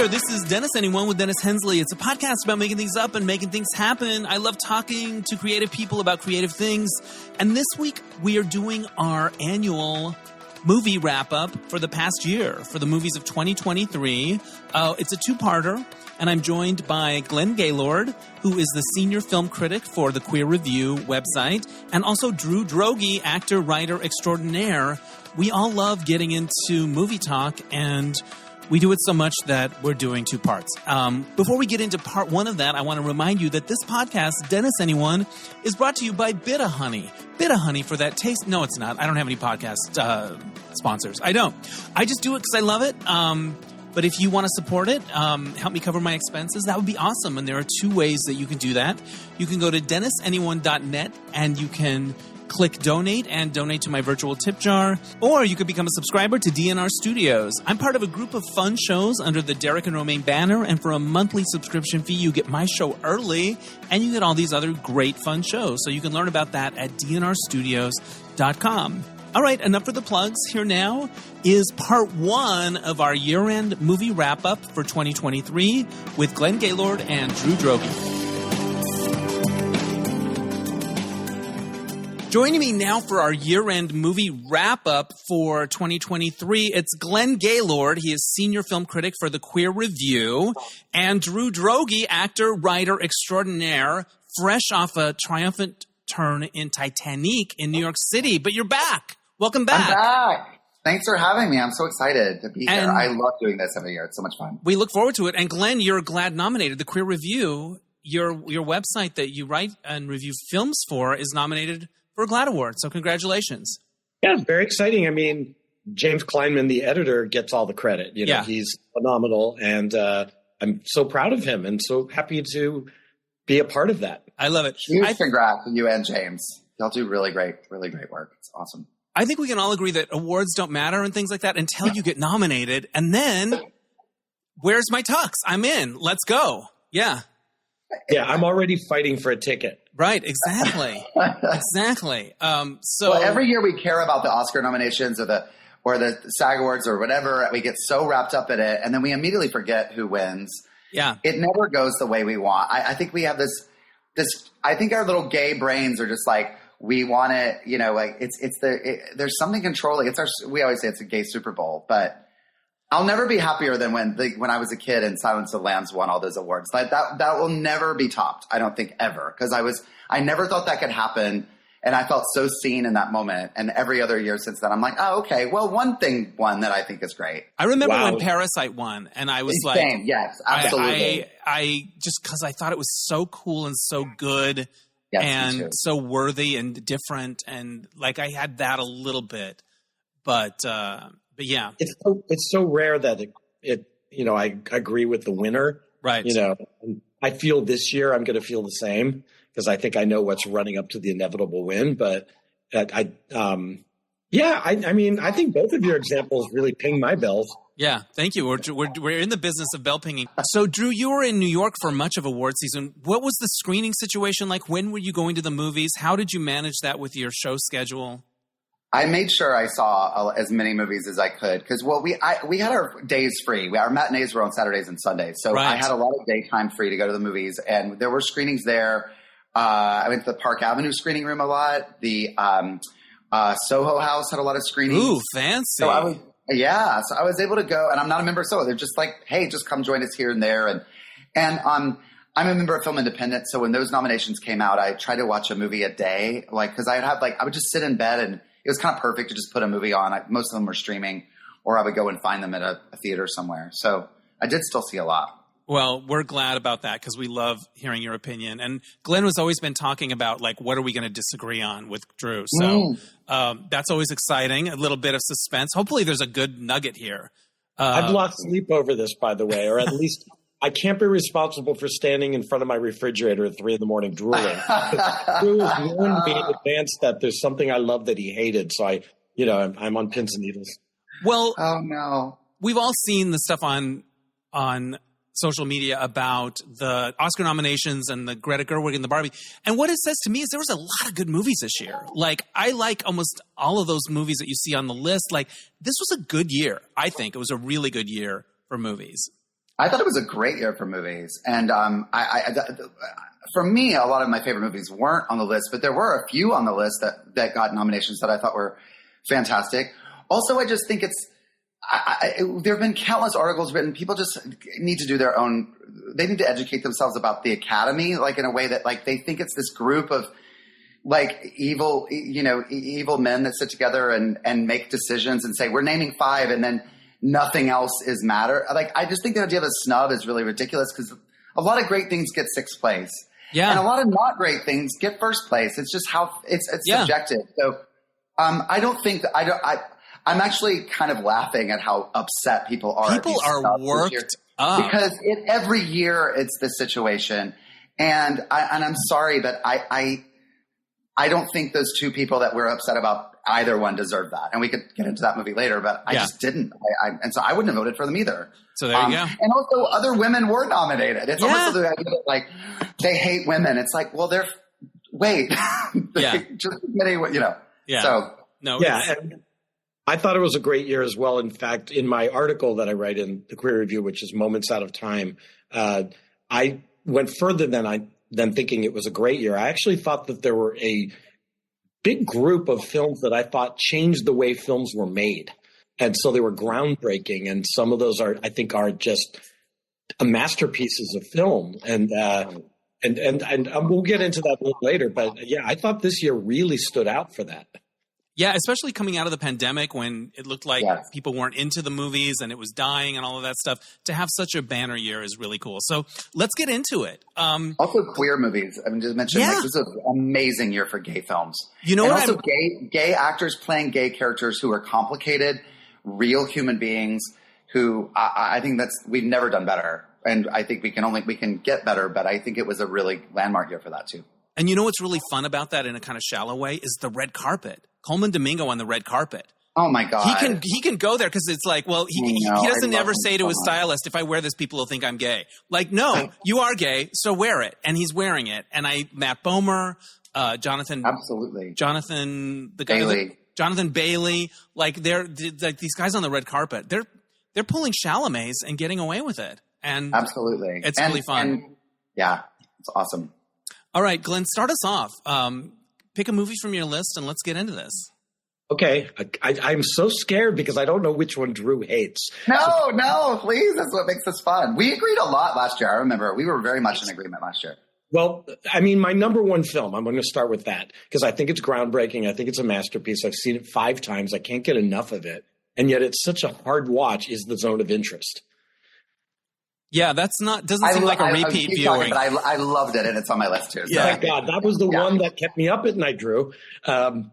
there, this is Dennis Anyone with Dennis Hensley. It's a podcast about making things up and making things happen. I love talking to creative people about creative things. And this week, we are doing our annual movie wrap-up for the past year, for the movies of 2023. It's a two-parter, and I'm joined by Glenn Gaylord, who is the senior film critic for the Queer Review website, and also Drew Droege, actor, writer extraordinaire. We all love getting into movie talk, and we do it so much that we're doing two parts. Before we get into part one of that, I want to remind you that this podcast, Dennis Anyone, is brought to you by Bita Honey. Bita Honey for that taste. No, it's not. I don't have any podcast sponsors. I don't. I just do it because I love it. But if you want to support it, help me cover my expenses, that would be awesome. And there are two ways that you can do that. You can go to DennisAnyone.net and you can click donate and donate to my virtual tip jar, or you could become a subscriber to DNR Studios. I'm part of a group of fun shows under the Derek and Romaine banner, and for a monthly subscription fee, you get my show early, and you get all these other great fun shows. So you can learn about that at dnrstudios.com. All right, enough for the plugs. Here now is part one of our year-end movie wrap-up for 2023 with Glenn Gaylord and Drew Droege. Joining me now for our year-end movie wrap-up for 2023, it's Glenn Gaylord. He is senior film critic for the Queer Review, and Drew Droege, actor, writer extraordinaire, fresh off a triumphant turn in Titanic in New York City. But you're back. Welcome back. I'm back. Thanks for having me. I'm so excited to be here. I love doing this every year. It's so much fun. We look forward to it. And Glenn, you're GLAAD nominated. The Queer Review, your website that you write and review films for, is nominated for a GLAAD Award. So congratulations. Yeah, very exciting. I mean, James Kleinman, the editor, gets all the credit. You know, he's phenomenal, and I'm so proud of him and so happy to be a part of that. I love it. Huge congrats to you and James. Y'all do really great work. It's awesome. I think we can all agree that awards don't matter and things like that until you get nominated. And then, where's my tux? I'm in. Let's go. Yeah. Yeah, I'm already fighting for a ticket. Right, exactly. Exactly. So every year we care about the Oscar nominations or the SAG Awards or whatever. We get so wrapped up in it, and then we immediately forget who wins. Yeah. It never goes the way we want. I think we have this I think our little gay brains are just like, we want it, you know, like there's something controlling. We always say it's a gay Super Bowl, but I'll never be happier than when I was a kid and Silence of the Lambs won all those awards. Like that will never be topped, I don't think, ever. Because I never thought that could happen, and I felt so seen in that moment. And every other year since then, I'm like, oh, okay. Well, one thing won that I think is great. I remember when Parasite won, and I was like, same. Yes, absolutely. I just because I thought it was so cool and so good, and so worthy and different, and like I had that a little bit, but yeah, it's so rare that it you know, I agree with the winner, right? You know, I feel this year I'm going to feel the same because I think I know what's running up to the inevitable win. But I mean, I think both of your examples really ping my bells. Yeah, thank you. We're in the business of bell pinging. So, Drew, you were in New York for much of award season. What was the screening situation like? When were you going to the movies? How did you manage that with your show schedule? I made sure I saw as many movies as I could because, we had our days free. Our matinees were on Saturdays and Sundays. So I had a lot of daytime free to go to the movies, and there were screenings there. I went to the Park Avenue screening room a lot. The Soho House had a lot of screenings. Ooh, fancy. So I was able to go, and I'm not a member of Soho. They're just like, hey, just come join us here and there. And I'm a member of Film Independent, so when those nominations came out, I tried to watch a movie a day, because I would just sit in bed, and it was kind of perfect to just put a movie on. Most of them were streaming, or I would go and find them at a theater somewhere. So I did still see a lot. Well, we're glad about that because we love hearing your opinion. And Glenn has always been talking about, like, what are we going to disagree on with Drew? So that's always exciting, a little bit of suspense. Hopefully there's a good nugget here. I've lost sleep over this, by the way, or at least I can't be responsible for standing in front of my refrigerator at 3 a.m. drooling. Drew has warned me in advance that there's something I love that he hated. So I'm on pins and needles. Well, oh no, we've all seen the stuff on social media about the Oscar nominations and the Greta Gerwig and the Barbie. And what it says to me is there was a lot of good movies this year. Like, I like almost all of those movies that you see on the list. Like, this was a good year. I think it was a really good year for movies. I thought it was a great year for movies. And for me, a lot of my favorite movies weren't on the list, but there were a few on the list that got nominations that I thought were fantastic. Also, I just think there have been countless articles written. People just need to do their own. They need to educate themselves about the Academy, like in a way that like they think it's this group of like evil men that sit together and make decisions and say, we're naming 5 and then nothing else is matter. Like, I just think the idea of a snub is really ridiculous because a lot of great things get 6th place. Yeah. And a lot of not great things get 1st place. It's just how it's subjective. So, I don't think that I'm actually kind of laughing at how upset people are. People are worked up because every year it's this situation. And I'm sorry, but I don't think those 2 people that we're upset about, either one deserved that. And we could get into that movie later, but I just didn't. And so I wouldn't have voted for them either. So there you go. And also other women were nominated. It's almost the idea that like they hate women. It's like, well, wait. Just admitting what, Yeah. So. No. Yeah. And I thought it was a great year as well. In fact, in my article that I write in the Queer Review, which is Moments Out of Time, I went further than thinking it was a great year. I actually thought that there were a big group of films that I thought changed the way films were made. And so they were groundbreaking. And some of those are just masterpieces of film. And we'll get into that a little later. But yeah, I thought this year really stood out for that. Yeah, especially coming out of the pandemic when it looked like people weren't into the movies and it was dying and all of that stuff. To have such a banner year is really cool. So let's get into it. Also, queer movies. I mean, just mention this is an amazing year for gay films. You know, and also gay actors playing gay characters who are complicated, real human beings. Who I think we've never done better, and I think we can get better. But I think it was a really landmark year for that too. And you know what's really fun about that in a kind of shallow way is the red carpet. Coleman Domingo on the red carpet. Oh my God. He can go there because it's like, well, he doesn't ever say to his stylist, if I wear this, people will think I'm gay. Like, no, you are gay, so wear it. And he's wearing it. And Matt Bomer, Jonathan. Absolutely. Jonathan Bailey. Like like these guys on the red carpet. They're pulling Chalamets and getting away with it. And absolutely. It's really fun. It's awesome. All right, Glenn, start us off. Pick a movie from your list and let's get into this. Okay. I'm so scared because I don't know which one Drew hates. No, please. That's what makes this fun. We agreed a lot last year. I remember we were very much in agreement last year. Well, I mean, my number one film, I'm going to start with that because I think it's groundbreaking. I think it's a masterpiece. I've seen it 5 times. I can't get enough of it. And yet it's such a hard watch is The Zone of Interest. Yeah, doesn't seem like a repeat viewing. But I loved it, and it's on my list too. So. Yeah, thank God. That was the one that kept me up at night, Drew. Please.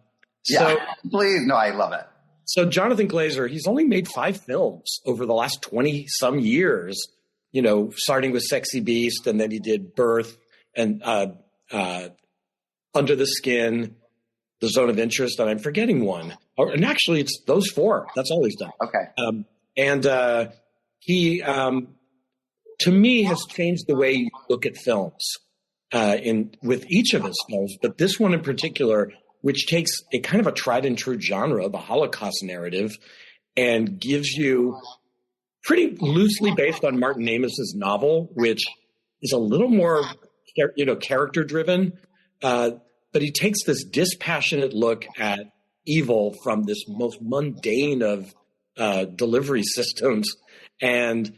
No, I love it. So Jonathan Glazer, he's only made 5 films over the last 20-some years, starting with Sexy Beast, and then he did Birth and Under the Skin, The Zone of Interest, and I'm forgetting one. And actually, it's those 4. That's all he's done. Okay. He... to me, has changed the way you look at films with each of his films, but this one in particular, which takes a kind of a tried and true genre, the Holocaust narrative, and gives you pretty loosely based on Martin Amos's novel, which is a little more, character driven. But he takes this dispassionate look at evil from this most mundane of delivery systems, and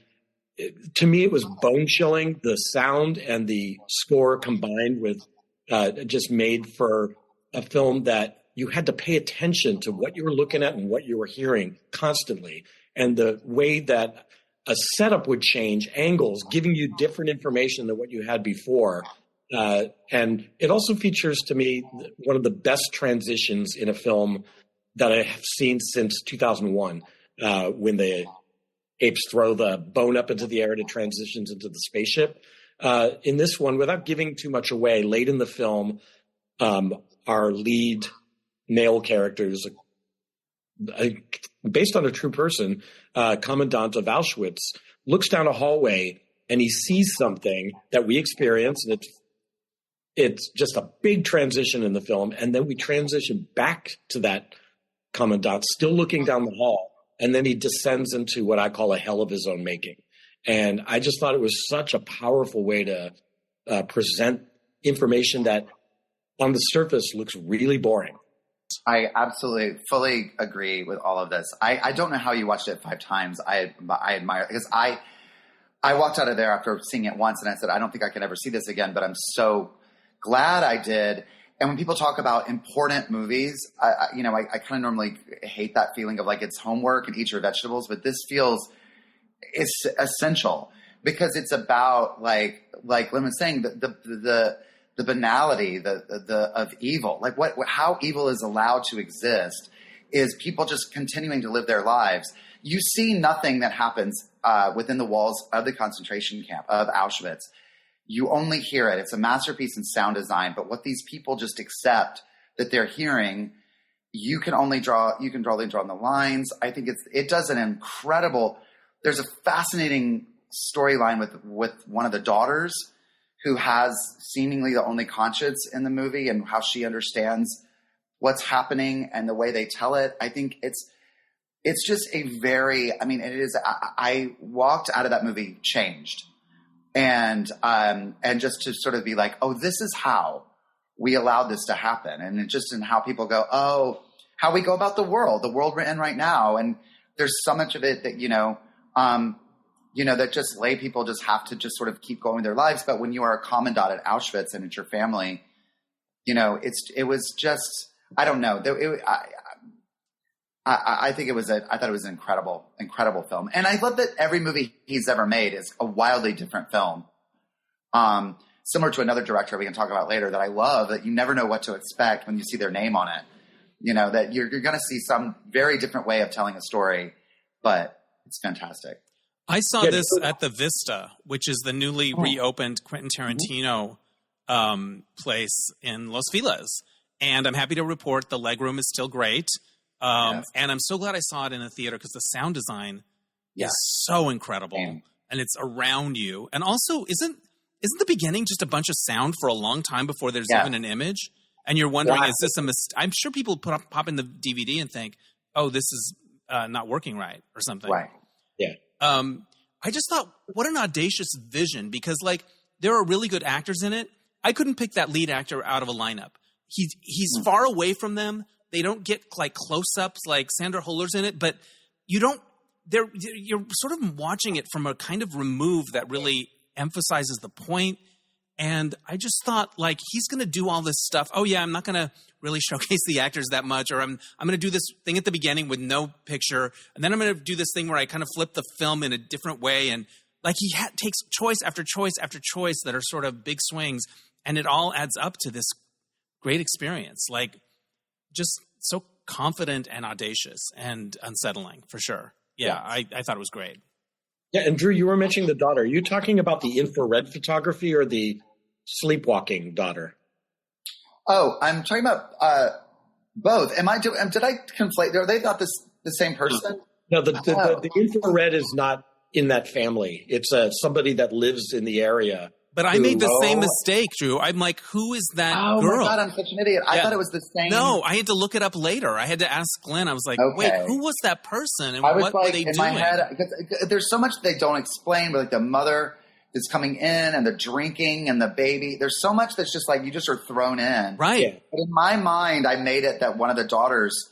to me, it was bone chilling. The sound and the score combined with just made for a film that you had to pay attention to what you were looking at and what you were hearing constantly. And the way that a setup would change, angles, giving you different information than what you had before. And it also features, to me, one of the best transitions in a film that I have seen since 2001, when the apes throw the bone up into the air and it transitions into the spaceship. In this one, without giving too much away, late in the film, our lead male characters, based on a true person, commandant of Auschwitz, looks down a hallway and he sees something that we experience, and it's just a big transition in the film. And then we transition back to that commandant still looking down the hall. And then he descends into what I call a hell of his own making. And I just thought it was such a powerful way to present information that on the surface looks really boring. I absolutely fully agree with all of this. I don't know how you watched it 5 times. I admire, because I walked out of there after seeing it once and I said, I don't think I can ever see this again, but I'm so glad I did. And when people talk about important movies, I kind of normally hate that feeling of like it's homework and eat your vegetables, but this feels it's essential because it's about like Glenn was saying, the banality, of evil, like how evil is allowed to exist is people just continuing to live their lives. You see nothing that happens within the walls of the concentration camp of Auschwitz. You only hear it. It's a masterpiece in sound design, but what these people just accept that they're hearing, you can only draw on the lines. I think it does an incredible, there's a fascinating storyline with one of the daughters who has seemingly the only conscience in the movie and how she understands what's happening and the way they tell it. I think it's just it is, I walked out of that movie changed. And just to sort of be like, oh, this is how we allowed this to happen. And it just in how people go, oh, how we go about the world we're in right now. And there's so much of it that, that just lay people just have to just sort of keep going their lives. But when you are a commandant at Auschwitz and it's your family, it was just, I don't know. I thought it was an incredible film. And I love that every movie he's ever made is a wildly different film. Similar to another director we can talk about later that I love, that you never know what to expect when you see their name on it. That you're going to see some very different way of telling a story, but it's fantastic. I saw this at the Vista, which is the newly reopened Quentin Tarantino place in Los Feliz. And I'm happy to report the legroom is still great. Yes. And I'm so glad I saw it in a theater because the sound design is so incredible. And it's around you. And also, isn't the beginning just a bunch of sound for a long time before there's even an image? And you're wondering, is this a mistake? I'm sure people pop in the DVD and think, oh, this is not working right or something. Right. Yeah. I just thought, what an audacious vision, because there are really good actors in it. I couldn't pick that lead actor out of a lineup. He's far away from them. They don't get close-ups like Sandra Hüller's in it, but you're sort of watching it from a kind of remove that really emphasizes the point. And I just thought he's going to do all this stuff. Oh yeah, I'm not going to really showcase the actors that much, or I'm going to do this thing at the beginning with no picture, and then I'm going to do this thing where I kind of flip the film in a different way. And he takes choice after choice after choice that are sort of big swings, and it all adds up to this great experience. Just so confident and audacious and unsettling for sure. Yeah. I thought it was great. Yeah. And Drew, you were mentioning the daughter. Are you talking about the infrared photography or the sleepwalking daughter? Oh, I'm talking about both. Did I conflate? Are they not the same person? No, the infrared is not in that family. It's somebody that lives in the area. But I made the same mistake, Drew. I'm like, who is that girl? Oh my God, I'm such an idiot. I thought it was the same. No, I had to look it up later. I had to ask Glenn. I was like, wait, who was that person? And what were they doing? My head, there's so much they don't explain, but the mother is coming in and the drinking and the baby. There's so much that's just you just are thrown in. Right. But in my mind, I made it that one of the daughters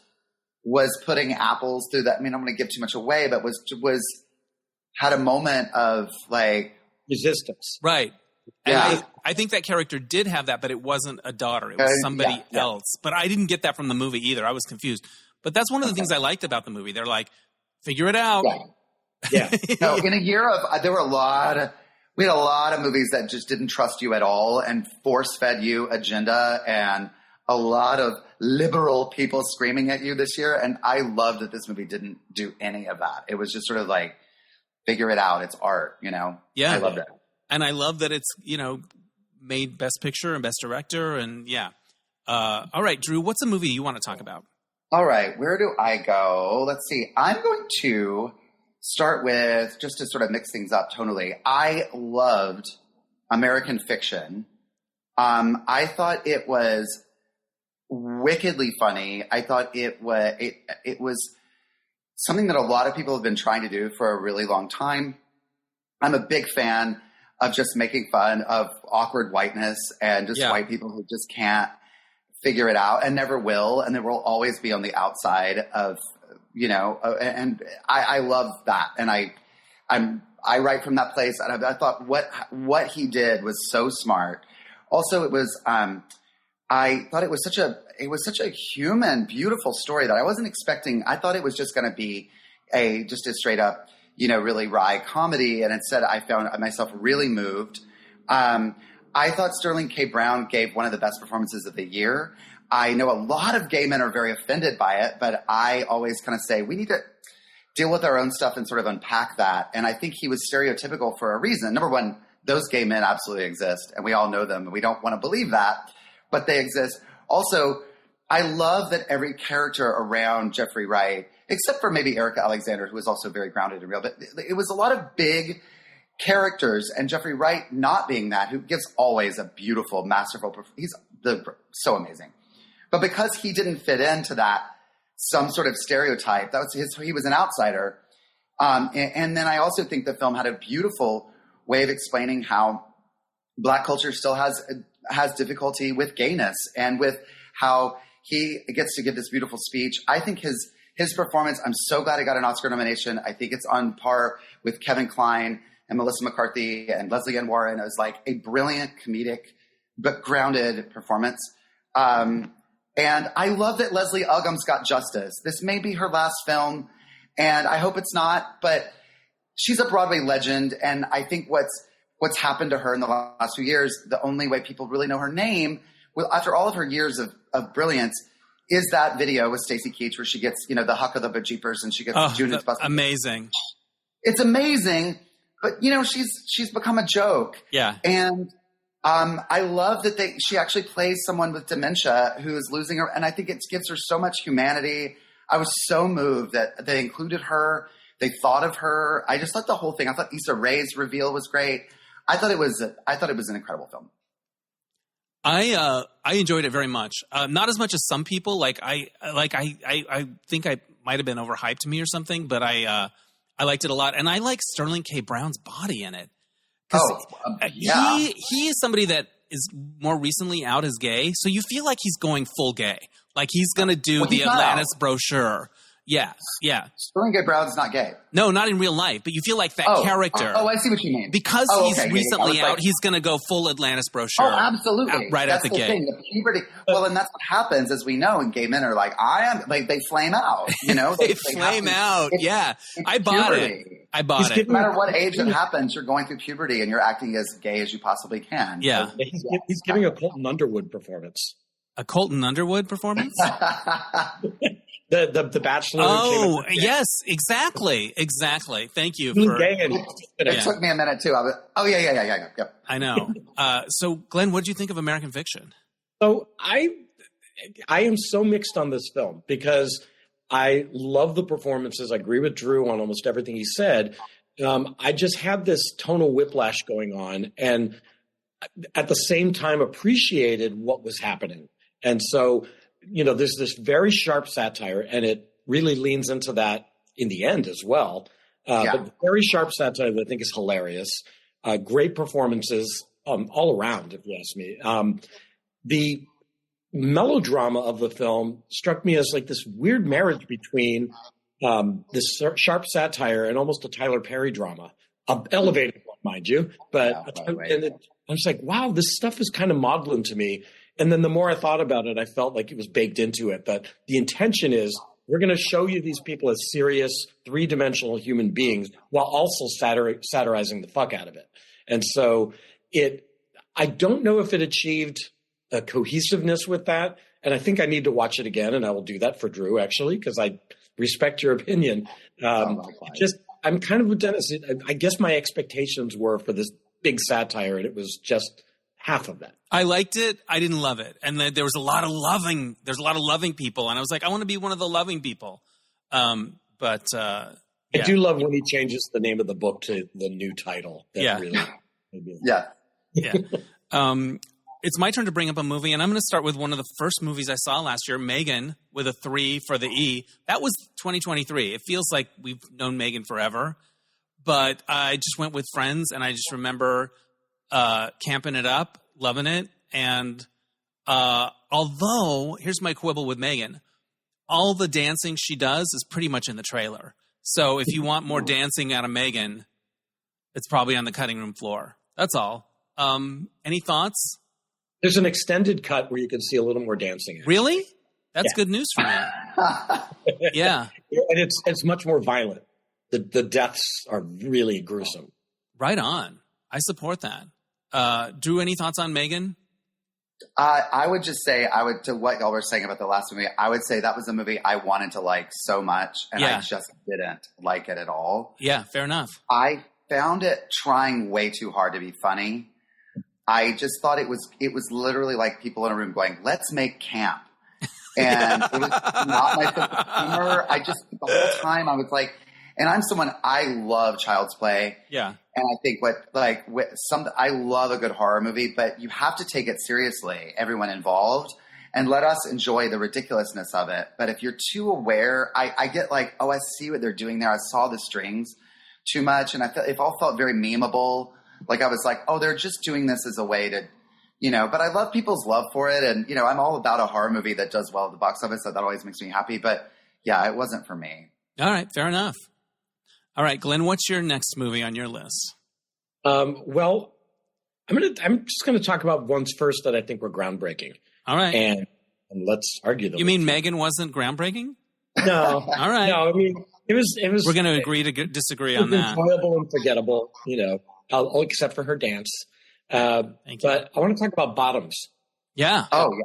was putting apples through that. I mean, I'm going to give too much away, but had a moment of resistance. Right. And I think that character did have that, but it wasn't a daughter. It was somebody else. But I didn't get that from the movie either. I was confused. But that's one of the things I liked about the movie. They're like, figure it out. Yeah. No, in a year of we had a lot of movies that just didn't trust you at all and force-fed you agenda, and a lot of liberal people screaming at you this year. And I loved that this movie didn't do any of that. It was just sort of figure it out. It's art, Yeah. I loved it. And I love that it's, made Best Picture and Best Director. And all right, Drew, what's a movie you want to talk about? All right. Where do I go? Let's see. I'm going to start with, just to sort of mix things up tonally, I loved American Fiction. I thought it was wickedly funny. I thought it was something that a lot of people have been trying to do for a really long time. I'm a big fan of just making fun of awkward whiteness and just white people who just can't figure it out and never will. And there will always be on the outside of, and I love that. And I write from that place. And I thought what he did was so smart. Also, it was, I thought it was such a human, beautiful story that I wasn't expecting. I thought it was just going to be just a straight up, really wry comedy. And instead I found myself really moved. I thought Sterling K. Brown gave one of the best performances of the year. I know a lot of gay men are very offended by it, but I always kind of say we need to deal with our own stuff and sort of unpack that. And I think he was stereotypical for a reason. Number one, those gay men absolutely exist, and we all know them, and we don't want to believe that, but they exist. Also, I love that every character around Jeffrey Wright, except for maybe Erica Alexander, who is also very grounded and real, but it was a lot of big characters, and Jeffrey Wright not being that, who gives always a beautiful, masterful, he's so amazing. But because he didn't fit into that, some sort of stereotype, he was an outsider. And then I also think the film had a beautiful way of explaining how Black culture still has difficulty with gayness and with how he gets to give this beautiful speech. I think his performance, I'm so glad he got an Oscar nomination. I think it's on par with Kevin Kline and Melissa McCarthy and Leslie Ann Warren. It was like a brilliant comedic but grounded performance. And I love that Leslie Uggams got justice. This may be her last film, and I hope it's not, but she's a Broadway legend. And I think what's happened to her in the last few years, the only way people really know her name, after all of her years of brilliance, is that video with Stacey Keach where she gets, the huck of the bejeepers and she gets Judith busted. Amazing. It's amazing, but she's become a joke. Yeah. And I love that she actually plays someone with dementia who is losing her. And I think it gives her so much humanity. I was so moved that they included her. They thought of her. I just thought the whole thing. I thought Issa Rae's reveal was great. I thought it was an incredible film. I enjoyed it very much. Not as much as some people. I think I might have been overhyped to me or something, but I liked it a lot. And I like Sterling K. Brown's body in it. Yeah. He is somebody that is more recently out as gay, so you feel like he's going full gay. Like he's going to do the Atlantis brochure. Yeah. Sterling K. Brown's not gay. No, not in real life, but you feel like that character. I see what you mean. Because he's recently out, he's going to go full Atlantis brochure. Oh, absolutely. Right that's out the gate. Thing, the puberty. Well, and that's what happens, as we know, and gay men are like, they flame out, they flame out. Yeah. I bought it. No matter what age it happens, you're going through puberty and you're acting as gay as you possibly can. Yeah. He's giving a Colton Underwood performance. A Colton Underwood performance? The Bachelor. Oh, yes, exactly. Thank you. It took me a minute too. Yeah. I know. So, Glenn, what did you think of American Fiction? So I am so mixed on this film because I love the performances. I agree with Drew on almost everything he said. I just had this tonal whiplash going on, and at the same time appreciated what was happening. And so, there's this very sharp satire, and it really leans into that in the end as well. But very sharp satire that I think is hilarious. Great performances all around, if you ask me. The melodrama of the film struck me as like this weird marriage between this sharp satire and almost a Tyler Perry drama. Elevated one, mind you. But I was like, wow, this stuff is kind of maudlin to me. And then the more I thought about it, I felt like it was baked into it. But the intention is we're going to show you these people as serious, three-dimensional human beings while also satirizing the fuck out of it. And so I don't know if it achieved a cohesiveness with that. And I think I need to watch it again. And I will do that for Drew, actually, because I respect your opinion. I'm kind of with Dennis. I guess my expectations were for this big satire, and it was just half of that. I liked it. I didn't love it. And there was a lot of loving. There's a lot of loving people. And I was like, I want to be one of the loving people. I do love when he changes the name of the book to the new title. It's my turn to bring up a movie, and I'm going to start with one of the first movies I saw last year, Megan, with a 3 for the E. That was 2023. It feels like we've known Megan forever. but I just went with friends, and I just remember camping it up, loving it. And although, here's my quibble with Megan, all the dancing she does is pretty much in the trailer. So if you want more dancing out of Megan, it's probably on the cutting room floor. That's all. Any thoughts? There's an extended cut where you can see a little more dancing. Actually. Really? That's good news for me. Yeah. And it's much more violent. The deaths are really gruesome. Right on. I support that. Drew, any thoughts on Megan? I would just say, to what y'all were saying about the last movie, I would say that was a movie I wanted to like so much, and I just didn't like it at all. Yeah, fair enough. I found it trying way too hard to be funny. I just thought it was literally like people in a room going, let's make camp. And it was not my sense of humor. The whole time I was like, and I'm someone, I love Child's Play. Yeah. And I think I love a good horror movie, but you have to take it seriously, everyone involved, and let us enjoy the ridiculousness of it. But if you're too aware, I get like, oh, I see what they're doing there. I saw the strings too much. And it all felt very memeable. Like I was like, oh, they're just doing this as a way to, but I love people's love for it. And, I'm all about a horror movie that does well at the box office. So that always makes me happy. But yeah, it wasn't for me. All right. Fair enough. All right, Glenn, what's your next movie on your list? Well, I'm just going to talk about ones first that I think were groundbreaking. All right. And let's argue them. You mean Megan wasn't groundbreaking? No. All right. No, I mean, it was. We're going to agree to disagree on that. Enjoyable and forgettable, except for her dance. Thank you. But I want to talk about Bottoms. Yeah. Oh, yeah.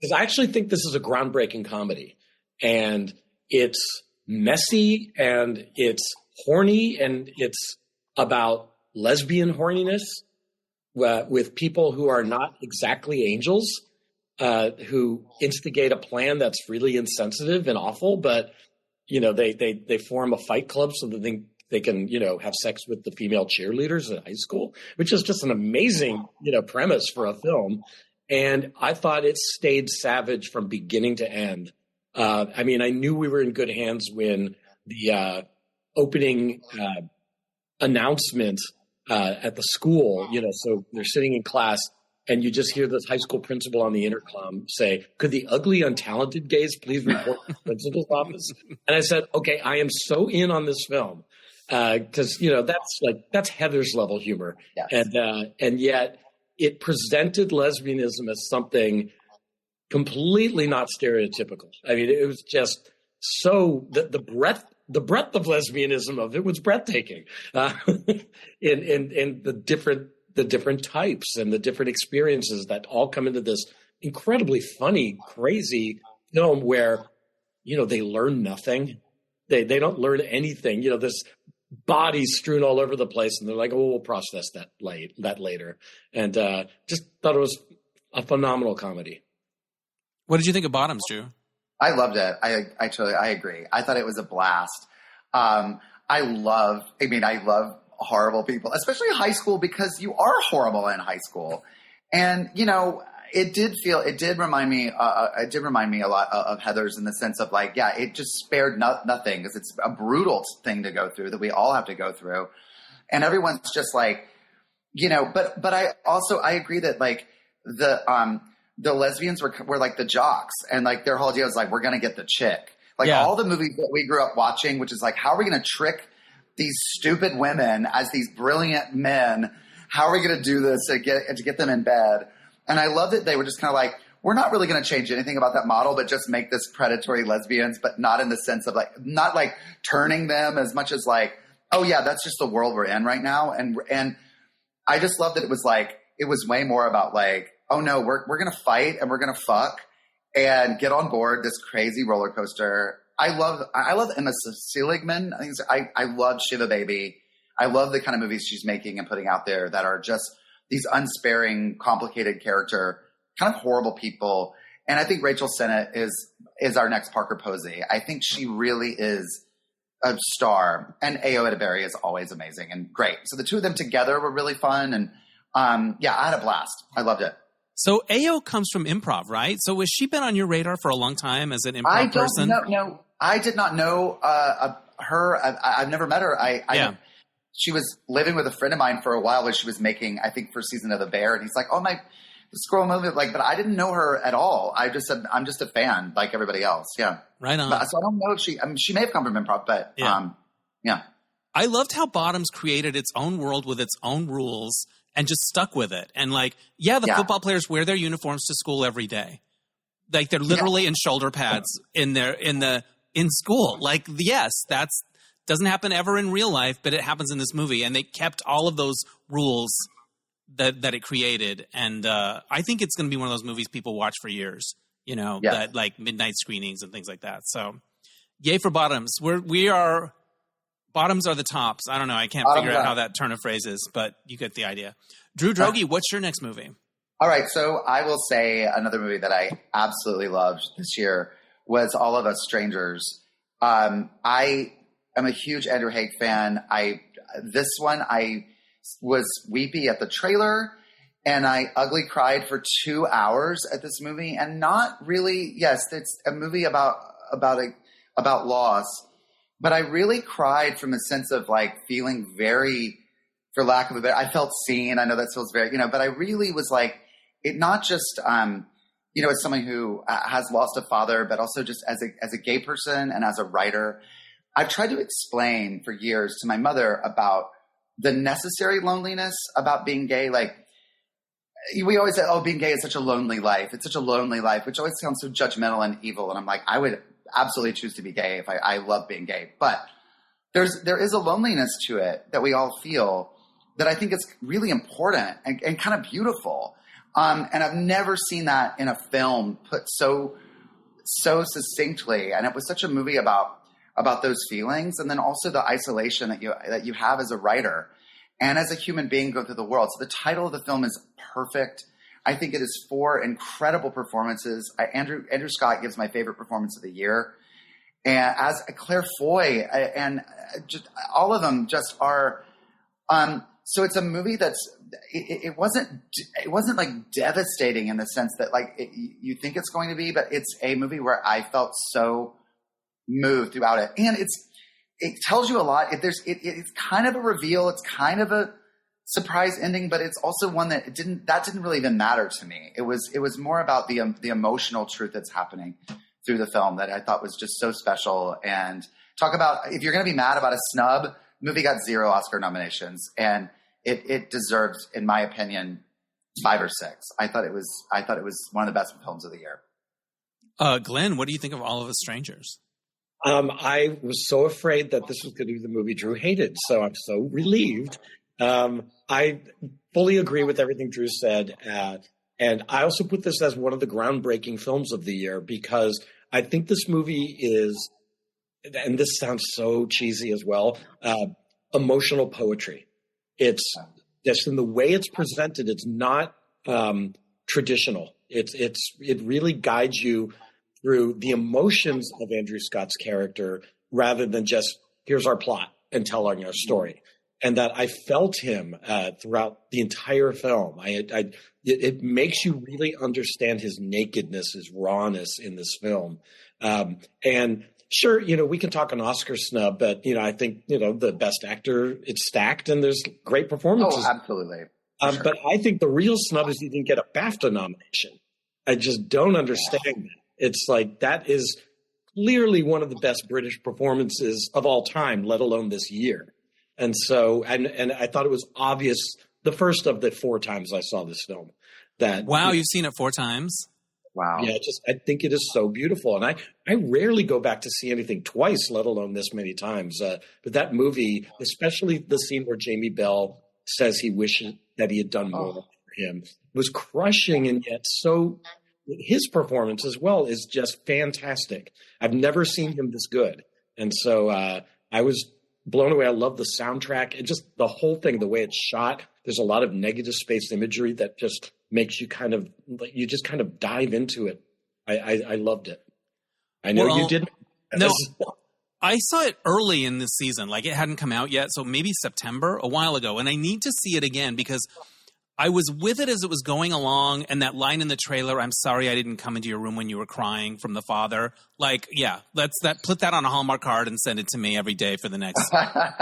Because I actually think this is a groundbreaking comedy. And it's messy and it's horny, and it's about lesbian horniness with people who are not exactly angels, who instigate a plan that's really insensitive and awful, but they form a fight club so that they can have sex with the female cheerleaders at high school, which is just an amazing premise for a film. And I thought it stayed savage from beginning to end. I knew we were in good hands when the opening announcement at the school, so they're sitting in class and you just hear this high school principal on the intercom say, "Could the ugly, untalented gays please report to the principal's office?" And I said, okay, I am so in on this film because, that's Heather's level humor. Yes. And yet it presented lesbianism as something completely not stereotypical. It was just so the breadth of lesbianism of it was breathtaking, in the different types and the different experiences that all come into this incredibly funny, crazy film where, they learn nothing. They don't learn anything. There's bodies strewn all over the place, and they're like, "Oh, we'll process that later." And just thought it was a phenomenal comedy. What did you think of Bottoms, Drew? I loved it. I agree. I thought it was a blast. I love horrible people, especially high school, because you are horrible in high school. And, it did remind me a lot of Heather's in the sense of like, yeah, it just spared nothing because it's a brutal thing to go through that we all have to go through. And everyone's just like, but I agree that like the lesbians were like the jocks, and like their whole deal is like, we're going to get the chick. Like all the movies that we grew up watching, which is like, how are we going to trick these stupid women as these brilliant men? How are we going to do this to get them in bed? And I love that they were just kind of like, we're not really going to change anything about that model, but just make this predatory lesbians, but not in the sense of like, not like turning them as much as like, oh yeah, that's just the world we're in right now. And I just love that it was like, it was way more about like, oh no, we're going to fight and we're going to fuck and get on board this crazy roller coaster. I love Emma Seligman. I love Shiva Baby. I love the kind of movies she's making and putting out there that are just these unsparing, complicated character, kind of horrible people. And I think Rachel Sennett is our next Parker Posey. I think she really is a star. And Ayo Edebiri is always amazing and great. So the two of them together were really fun. And I had a blast. I loved it. So Ayo comes from improv, right? So has she been on your radar for a long time as an improv person? No, I did not know her. I've never met her. she was living with a friend of mine for a while, where she was making, I think, first season of The Bear, and he's like, "Oh my, the Squirrel movie," like, but I didn't know her at all. I just said, "I'm just a fan, like everybody else." Yeah, right on. So I don't know if she may have come from improv, but yeah. I loved how Bottoms created its own world with its own rules and just stuck with it. And like, the football players wear their uniforms to school every day. Like they're literally in shoulder pads in school. Like, yes, that's doesn't happen ever in real life, but it happens in this movie. And they kept all of those rules that it created. And I think it's going to be one of those movies people watch for years, that like midnight screenings and things like that. So yay for Bottoms. Bottoms are the tops. I don't know. I can't figure out how that turn of phrase is, but you get the idea. Drew Droege, what's your next movie? All right. So I will say another movie that I absolutely loved this year was All of Us Strangers. I am a huge Andrew Haigh fan. This one, I was weepy at the trailer, and I ugly cried for 2 hours at this movie. And not really, yes, it's a movie about loss. But I really cried from a sense of like feeling very, for lack of a better, I felt seen. I know that feels very, but I really was like, it not just, as someone who has lost a father, but also just as a gay person and as a writer, I've tried to explain for years to my mother about the necessary loneliness about being gay. Like, we always say, oh, being gay is such a lonely life. It's such a lonely life, which always sounds so judgmental and evil. And I'm like, I would absolutely choose to be gay if I love being gay. But there is a loneliness to it that we all feel that I think is really important and kind of beautiful. And I've never seen that in a film put so succinctly. And it was such a movie about those feelings, and then also the isolation that you have as a writer and as a human being going through the world. So the title of the film is perfect. I think it is 4 incredible performances. Andrew Scott gives my favorite performance of the year, and as Claire Foy, and just all of them just are. So it's a movie that's it wasn't like devastating in the sense that like you think it's going to be, but it's a movie where I felt so moved throughout it, and it tells you a lot. It's kind of a reveal. It's kind of a surprise ending, but it's also one that didn't really even matter to me. It was more about the emotional truth that's happening through the film that I thought was just so special. And talk about, if you're going to be mad about a snub, the movie got 0 Oscar nominations, and it deserves, in my opinion, 5 or 6. I thought it was one of the best films of the year. Glenn, what do you think of All of Us Strangers? I was so afraid that this was going to be the movie Drew hated, so I'm so relieved. I fully agree with everything Drew said. And I also put this as one of the groundbreaking films of the year, because I think this movie is, and this sounds so cheesy as well, emotional poetry. It's just in the way it's presented. It's not traditional. It really guides you through the emotions of Andrew Scott's character rather than just here's our plot and telling our story. And that I felt him throughout the entire film. It makes you really understand his nakedness, his rawness in this film. And sure, we can talk an Oscar snub, but, I think, the best actor, it's stacked and there's great performances. Oh, absolutely. Sure. But I think the real snub is he didn't get a BAFTA nomination. I just don't understand that. It's like, that is clearly one of the best British performances of all time, let alone this year. And so, and I thought it was obvious the first of the 4 times I saw this film that. Wow, you've seen it 4 times? Wow. Yeah, I think it is so beautiful. And I rarely go back to see anything twice, let alone this many times. But that movie, especially the scene where Jamie Bell says he wishes that he had done more for him, was crushing, and yet so his performance as well is just fantastic. I've never seen him this good. And so I was blown away. I love the soundtrack and just the whole thing, the way it's shot. There's a lot of negative space imagery that just makes you you just kind of dive into it. I loved it. I know you didn't. No, I saw it early in this season. Like, it hadn't come out yet. So maybe September, a while ago. And I need to see it again because I was with it as it was going along, and that line in the trailer, "I'm sorry I didn't come into your room when you were crying," from the father. Like, yeah, put that on a Hallmark card and send it to me every day for the next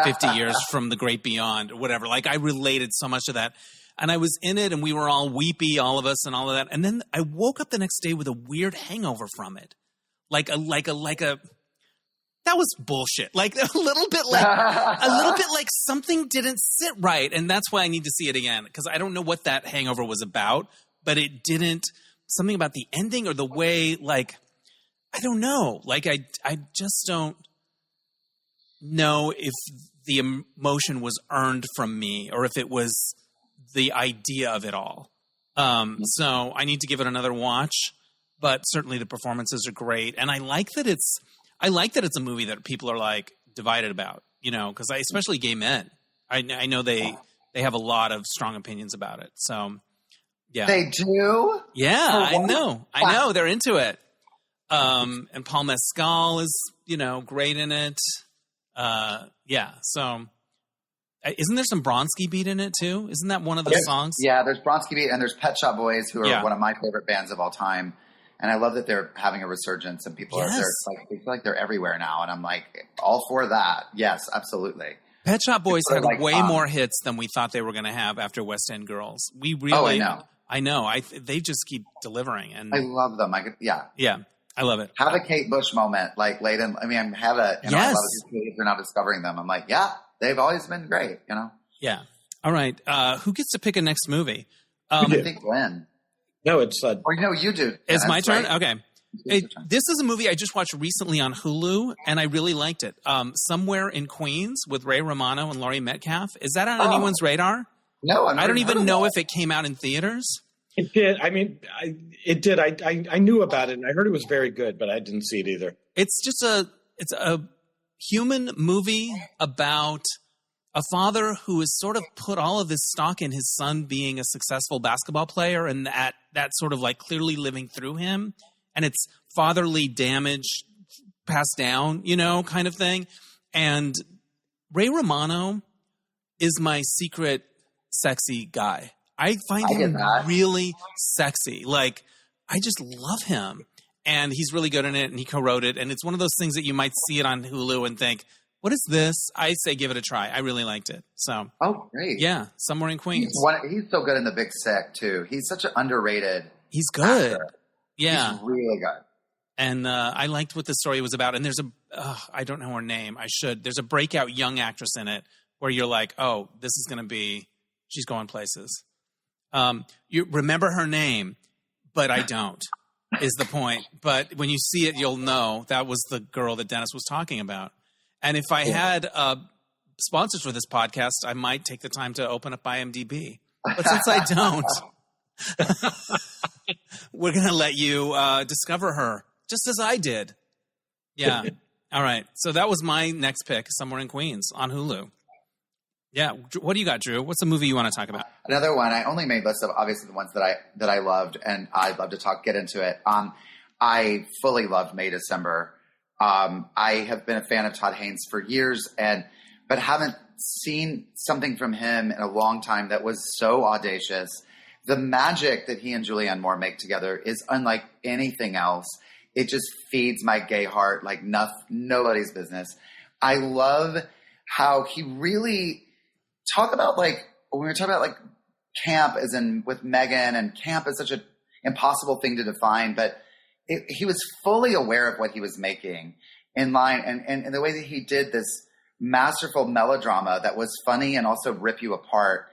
50 years from the great beyond or whatever. Like, I related so much to that. And I was in it, and we were all weepy, all of us, and all of that. And then I woke up the next day with a weird hangover from it. Like a that was bullshit. Like a little bit like something didn't sit right. And that's why I need to see it again. Because I don't know what that hangover was about, but it didn't, something about the ending or the way, like, I don't know. Like I just don't know if the emotion was earned from me or if it was the idea of it all. So I need to give it another watch, but certainly the performances are great. And I like that it's a movie that people are like divided about, you know, because especially gay men. I know they have a lot of strong opinions about it. So, yeah. They do? Yeah, I know. They're into it. And Paul Mescal is, you know, great in it. Yeah, so isn't there some Bronski beat in it too? Isn't that one of the songs? Yeah, there's Bronski beat and there's Pet Shop Boys, who are one of my favorite bands of all time. And I love that they're having a resurgence and people are there. Like, they feel like they're everywhere now. And I'm like, all for that. Yes, absolutely. Pet Shop Boys had way more hits than we thought they were going to have after West End Girls. We really, I know. They just keep delivering. And I love them. Yeah, I love it. Have a Kate Bush moment, like late in, I mean, have a, you know, a lot of these kids are now discovering them. I'm like, yeah, they've always been great, you know? Yeah. All right. Who gets to pick a next movie? I think Glenn. No, it's or no, you do. It's my turn. Right. Okay. This is a movie I just watched recently on Hulu, and I really liked it. Somewhere in Queens with Ray Romano and Laurie Metcalf. Is that on anyone's radar? No, I don't even know if it came out in theaters. It did. I mean, it did. I knew about it, and I heard it was very good, but I didn't see it either. It's just a human movie about a father who has sort of put all of his stock in his son being a successful basketball player, and that sort of like clearly living through him. And it's fatherly damage passed down, you know, kind of thing. And Ray Romano is my secret sexy guy. I find him really sexy. Like, I just love him. And he's really good in it, and he co-wrote it. And it's one of those things that you might see it on Hulu and think, what is this? I say give it a try. I really liked it. So, great. Yeah, Somewhere in Queens. He's so good in The Big Sick, too. He's such an underrated He's good. actor. Yeah. He's really good. And I liked what the story was about. And there's I don't know her name. I should. There's a breakout young actress in it where you're like, oh, this is going to be, she's going places. You remember her name, but I don't, is the point. But when you see it, you'll know that was the girl that Dennis was talking about. And if I had sponsors for this podcast, I might take the time to open up IMDb. But since I don't, we're going to let you discover her, just as I did. Yeah. All right. So that was my next pick, Somewhere in Queens on Hulu. Yeah. What do you got, Drew? What's the movie you want to talk about? Another one. I only made lists of obviously the ones that I loved, and I'd love to get into it. I fully loved May December. I have been a fan of Todd Haynes for years, but haven't seen something from him in a long time that was so audacious. The magic that he and Julianne Moore make together is unlike anything else. It just feeds my gay heart like nobody's business. I love how he really talk about, like, when we were talking about like camp as in with Megan, and camp is such an impossible thing to define, but he was fully aware of what he was making in line, and the way that he did this masterful melodrama that was funny and also rip you apart.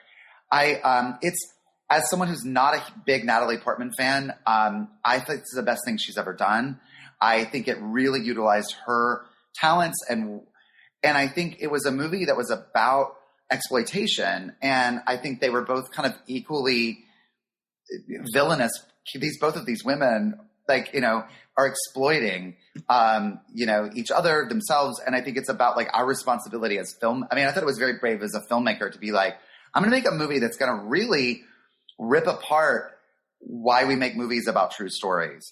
It's, as someone who's not a big Natalie Portman fan, I think this is the best thing she's ever done. I think it really utilized her talents, and I think it was a movie that was about exploitation, and I think they were both kind of equally villainous. Both of these women, like, you know, are exploiting, you know, each other, themselves, and I think it's about like our responsibility as film. I mean, I thought it was very brave as a filmmaker to be like, I'm going to make a movie that's going to really rip apart why we make movies about true stories.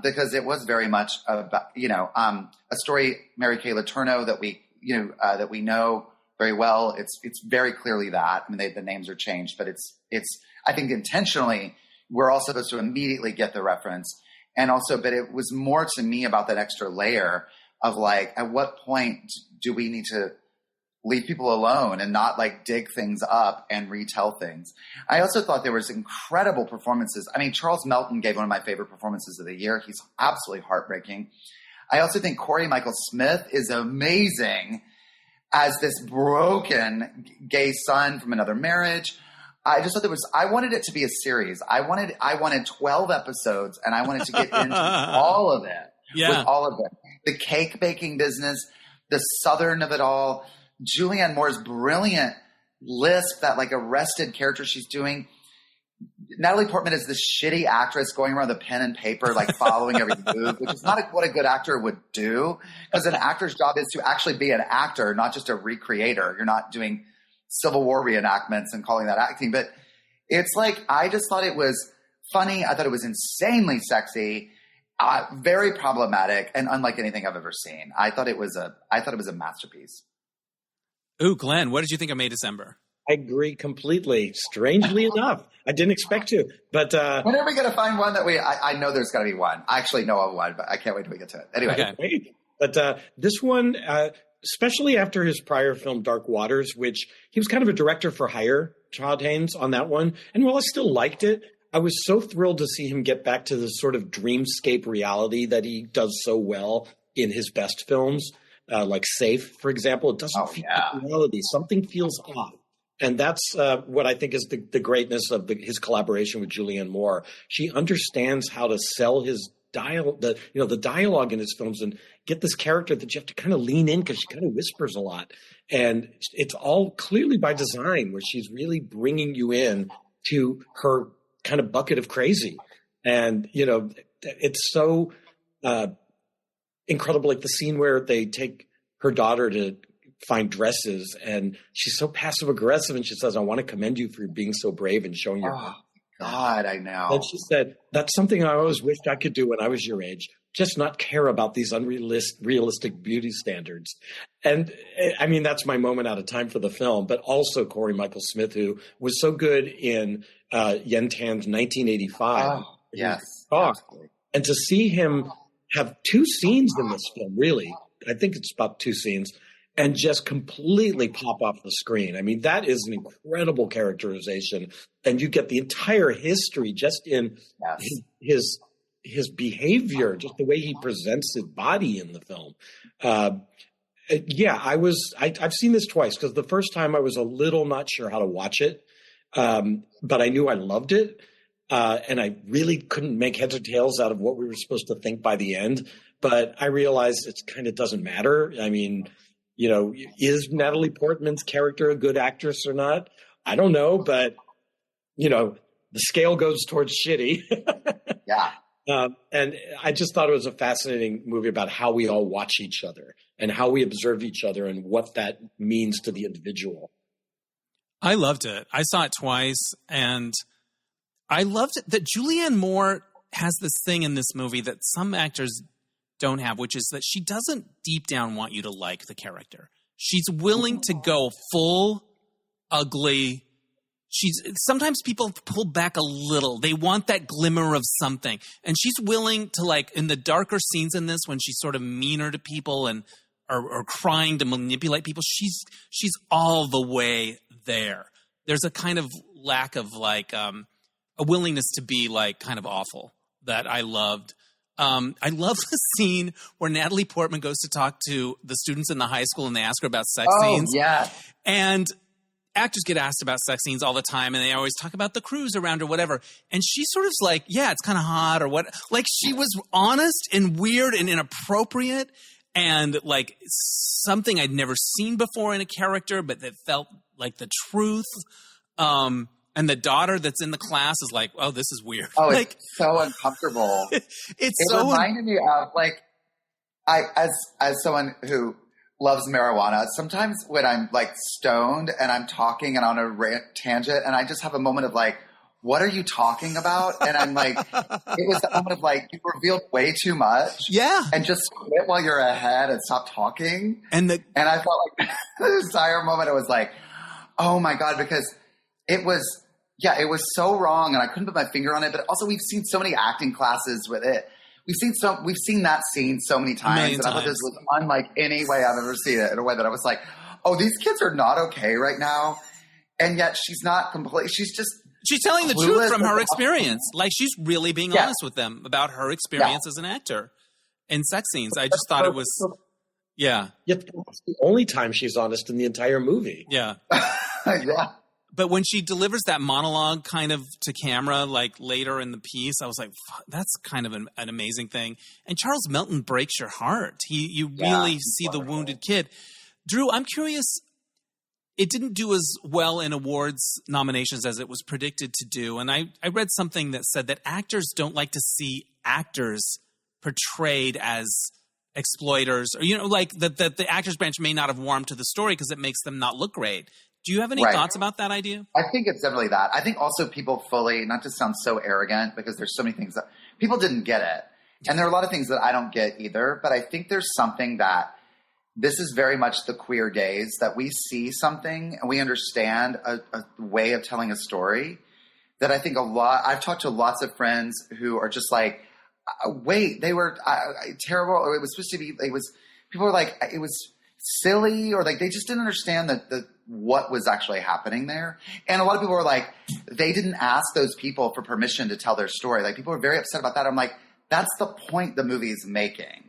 Because it was very much about, you know, a story, Mary Kay Letourneau, that we know very well. It's very clearly that. I mean, the names are changed, but it's I think intentionally we're all supposed to immediately get the reference. And also, but it was more to me about that extra layer of like, at what point do we need to leave people alone and not like dig things up and retell things? I also thought there was incredible performances. I mean, Charles Melton gave one of my favorite performances of the year. He's absolutely heartbreaking. I also think Corey Michael Smith is amazing as this broken gay son from another marriage. I just thought I wanted it to be a series. I wanted 12 episodes, and I wanted to get into all of it. Yeah. With all of it. The cake baking business, the Southern of it all, Julianne Moore's brilliant lisp, that like arrested character she's doing. Natalie Portman is this shitty actress going around with a pen and paper, like following every move, which is not what a good actor would do. Because an actor's job is to actually be an actor, not just a recreator. You're not doing Civil War reenactments and calling that acting. But it's like, I just thought it was funny. I thought it was insanely sexy, very problematic, and unlike anything I've ever seen. I thought it was a masterpiece. Ooh, Glenn, what did you think of May December? I agree completely. Strangely enough, I didn't expect to. But when are we going to find one that I know there's got to be one. I actually know of one, but I can't wait till we get to it. Anyway. Okay. But this one, especially after his prior film, Dark Waters, which he was kind of a director for hire, Todd Haynes, on that one. And while I still liked it, I was so thrilled to see him get back to the sort of dreamscape reality that he does so well in his best films, like Safe, for example. It doesn't feel like reality. Something feels off. And that's what I think is the greatness of his collaboration with Julianne Moore. She understands how to sell his the dialogue in his films and get this character that you have to kind of lean in because she kind of whispers a lot. And it's all clearly by design, where she's really bringing you in to her kind of bucket of crazy. And, it's so incredible. Like the scene where they take her daughter to find dresses, and she's so passive aggressive, and she says, "I want to commend you for being so brave and showing your." Oh God, I know. And she said, "That's something I always wished I could do when I was your age. Just not care about these unrealistic beauty standards." And I mean, that's my moment out of time for the film. But also Corey Michael Smith, who was so good in Yen Tan's 1985. Oh, yes. And to see him have two scenes in this film, really, I think it's about two scenes, and just completely pop off the screen. I mean, that is an incredible characterization. And you get the entire history just in his behavior, just the way he presents his body in the film. I've seen this twice, because the first time I was a little not sure how to watch it, but I knew I loved it. And I really couldn't make heads or tails out of what we were supposed to think by the end. But I realized it kind of doesn't matter. I mean, is Natalie Portman's character a good actress or not? I don't know, but, the scale goes towards shitty. Yeah. And I just thought it was a fascinating movie about how we all watch each other and how we observe each other and what that means to the individual. I loved it. I saw it twice, and I loved it that Julianne Moore has this thing in this movie that some actors don't have, which is that she doesn't deep down want you to like the character. She's willing to go full ugly. Sometimes people pull back a little. They want that glimmer of something. And she's willing to, like, in the darker scenes in this, when she's sort of meaner to people and or trying to manipulate people, she's all the way there. There's a kind of lack of like a willingness to be like kind of awful that I loved. I love the scene where Natalie Portman goes to talk to the students in the high school and they ask her about sex scenes. Yeah. And actors get asked about sex scenes all the time, and they always talk about the crews around or whatever. And she sort of like, yeah, it's kind of hot or what. Like, she was honest and weird and inappropriate and like something I'd never seen before in a character, but that felt like the truth. And the daughter that's in the class is like, oh, this is weird. Oh, like, it's so uncomfortable. It reminded me of, like, as someone who loves marijuana, sometimes when I'm like stoned and I'm talking and on a tangent and I just have a moment of like, what are you talking about? And I'm like, it was the moment of like, you revealed way too much. Yeah. And just quit while you're ahead and stop talking. And I felt like the entire moment, it was like, oh my God, because it was so wrong. And I couldn't put my finger on it. But also we've seen so many acting classes with it. We've seen that scene so many times. And I thought this was unlike any way I've ever seen it, in a way that I was like, oh, these kids are not okay right now. And yet she's not completely, she's telling the truth from her experience. Like she's really being honest with them about her experience as an actor in sex scenes. I just thought it was, Yet it's the only time she's honest in the entire movie. Yeah. Yeah. But when she delivers that monologue kind of to camera, like later in the piece, I was like, that's kind of an amazing thing. And Charles Melton breaks your heart. You really see the wounded kid. Drew, I'm curious. It didn't do as well in awards nominations as it was predicted to do. And I read something that said that actors don't like to see actors portrayed as exploiters, or, like that the actors branch may not have warmed to the story because it makes them not look great. Do you have any thoughts about that idea? I think it's definitely that. I think also people fully, not to sound so arrogant, because there's so many things that people didn't get it. And there are a lot of things that I don't get either. But I think there's something that this is very much the queer gaze, that we see something and we understand a way of telling a story that I think I've talked to lots of friends who are just like, wait, they were terrible, or it was supposed to be, people were like, it was silly, or like they just didn't understand what was actually happening there. And a lot of people were like, they didn't ask those people for permission to tell their story. Like people were very upset about that. I'm like, that's the point the movie is making.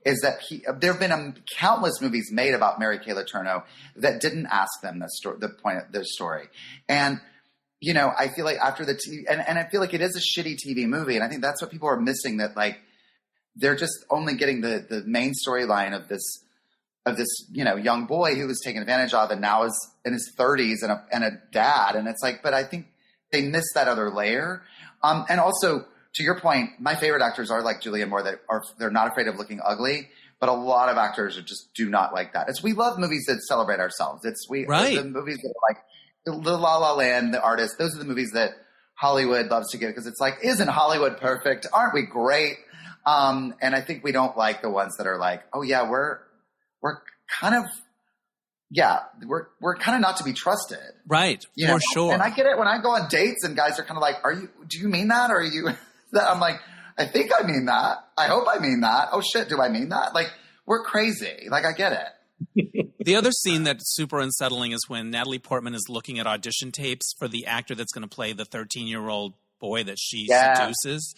Is that there have been countless movies made about Mary Kay Letourneau that didn't ask them the point of their story. And, I feel like after the TV, and I feel like it is a shitty TV movie. And I think that's what people are missing, that like, they're just only getting the main storyline of this, young boy who was taken advantage of and now is in his 30s and a dad. And it's like, but I think they missed that other layer. And also, to your point, my favorite actors are like Julianne Moore, they're not afraid of looking ugly, but a lot of actors just do not like that. We love movies that celebrate ourselves. The movies that are like the La La Land, The Artist. Those are the movies that Hollywood loves to give, because it's like, isn't Hollywood perfect? Aren't we great? And I think we don't like the ones that are like, oh yeah, we're kind of not to be trusted. Right. For sure. And I get it when I go on dates and guys are kind of like, do you mean that? Or are you that? I'm like, I think I mean that. I hope I mean that. Oh shit, do I mean that? Like, we're crazy. Like, I get it. The other scene that's super unsettling is when Natalie Portman is looking at audition tapes for the actor that's going to play the 13-year-old boy that she seduces.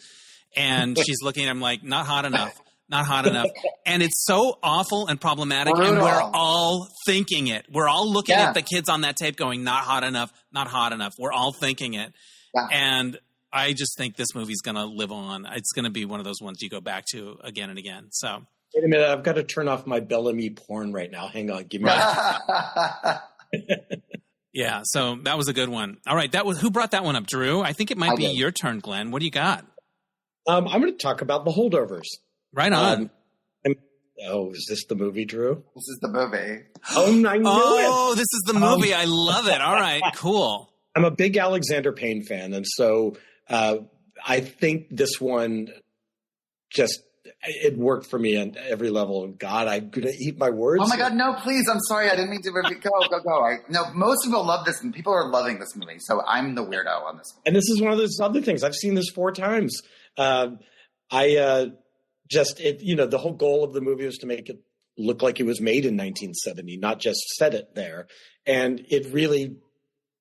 And she's looking at him like, not hot enough. Not hot enough. And it's so awful and problematic. Brutal. And we're all thinking it. We're all looking at the kids on that tape going, not hot enough, not hot enough. We're all thinking it. Yeah. And I just think this movie's going to live on. It's going to be one of those ones you go back to again and again. So wait a minute. I've got to turn off my Bellamy porn right now. Hang on. Give me a Yeah. So that was a good one. All right. Who brought that one up, Drew? I think it might be your turn, Glenn. What do you got? I'm going to talk about The Holdovers. Right on. Is this the movie, Drew? This is the movie. I knew it. This is the movie. I love it. All right, cool. I'm a big Alexander Payne fan, and so I think this one it worked for me on every level. God, I'm going to eat my words. Oh my God, no, please. I'm sorry. I didn't mean to go. Most people love this, and people are loving this movie, so I'm the weirdo on this one. And this is one of those other things. I've seen this 4 times. The whole goal of the movie was to make it look like it was made in 1970, not just set it there. And it really